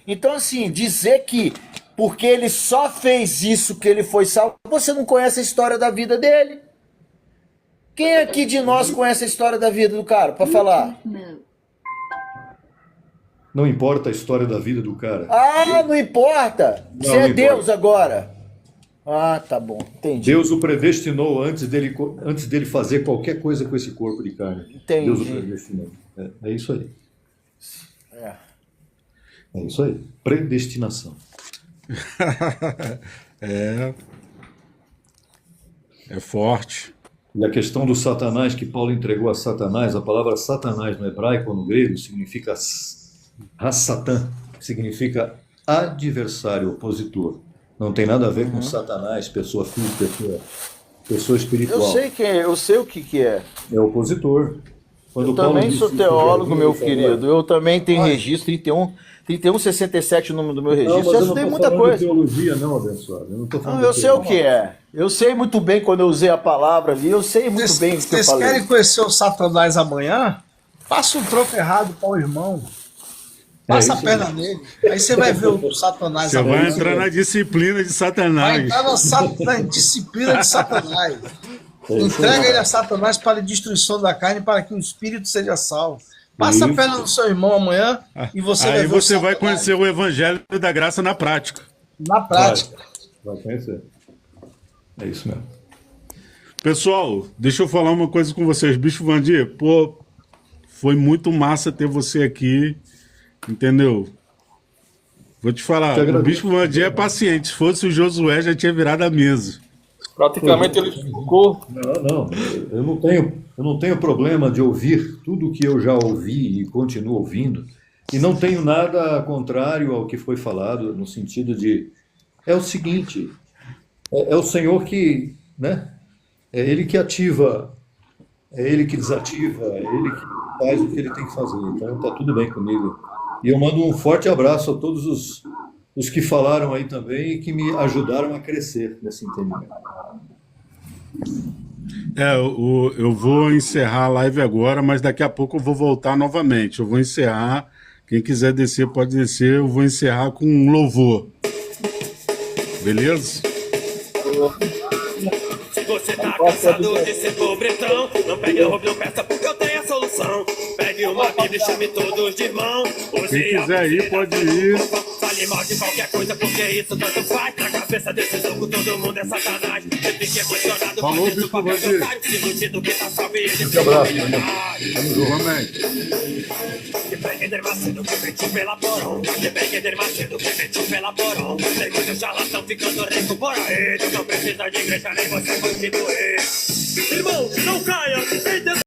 Então, assim, dizer que porque ele só fez isso que ele foi salvo, você não conhece a história da vida dele. Quem aqui de nós conhece a história da vida do cara, para falar? Não importa a história da vida do cara. Ah, não importa. Não, Você é não Deus importa. agora. Ah, tá bom, entendi. Deus o predestinou antes dele fazer qualquer coisa com esse corpo de carne. Entendi. Deus o predestinou. É isso aí. É isso aí. Predestinação. É forte. E a questão do Satanás, que Paulo entregou a Satanás, a palavra Satanás no hebraico ou no grego significa Satan, que significa adversário, opositor. Não tem nada a ver com Satanás, pessoa física, pessoa espiritual. Eu sei o que é. É opositor. Quando Eu Paulo também disse sou que teólogo, Jesus meu falou, querido. Eu também tenho registro, 3167 o número do meu registro. Não, mas Eu eu não estudei estou muita falando de coisa. teologia, não, abençoado. Eu não estou falando Não, eu de sei o teologia. que é. Eu sei muito bem quando eu usei a palavra ali. Eu sei muito bem o que eu Vocês falei. querem conhecer o Satanás amanhã? Passa um troco errado para o irmão. Passa a isso perna nele. Aí você vai ver o Satanás Você amanhã. vai entrar na disciplina de Vai Satanás. entrar na disciplina de Satanás. Entrega ele a Satanás para a destruição da carne, para que o espírito seja salvo. Passa a perna no seu irmão amanhã e você vai Aí ver o você vai Satanás conhecer o evangelho da graça na prática. na prática. Vai conhecer. É isso mesmo. Pessoal, deixa eu falar uma coisa com vocês. Bicho Vandir, pô, foi muito massa ter você aqui, entendeu? Vou te falar, Te o agradeço. Bicho Vandir é paciente. Se fosse o Josué, já tinha virado a mesa. Praticamente ele ficou. Não. Eu não tenho problema de ouvir tudo o que eu já ouvi e continuo ouvindo. E não tenho nada contrário ao que foi falado, no sentido de... É o seguinte, é o Senhor que, né? É Ele que ativa, é Ele que desativa, é Ele que faz o que Ele tem que fazer. Então tá tudo bem comigo. E eu mando um forte abraço a todos os que falaram aí também e que me ajudaram a crescer nesse entendimento. Eu vou encerrar a live agora, mas daqui a pouco eu vou voltar novamente. Eu vou encerrar. Quem quiser descer, pode descer. Eu vou encerrar com um louvor. Beleza? Se você tá cansado de ser pobretão, não pegue a roupa, não peça porque eu tenho a solução. Pegue uma Bíblia e chame todos de irmão. Quem quiser ir, pode ir. Fale mal de qualquer coisa porque isso tanto faz. Na cabeça desse jogo todo mundo é Satanás. Você fica emocionado Falou, fazendo Bispo papel Vandir. otário. Se iludido que tá salvo e ele Um abraço, meu irmão. Que pegue del macedo que vem pela porão. Que pegue del macedo que vem pela porão. Negócio já lá tão ficando rico por aí. Tu não precisa de igreja nem você constituir. Irmão, não caia em tentação.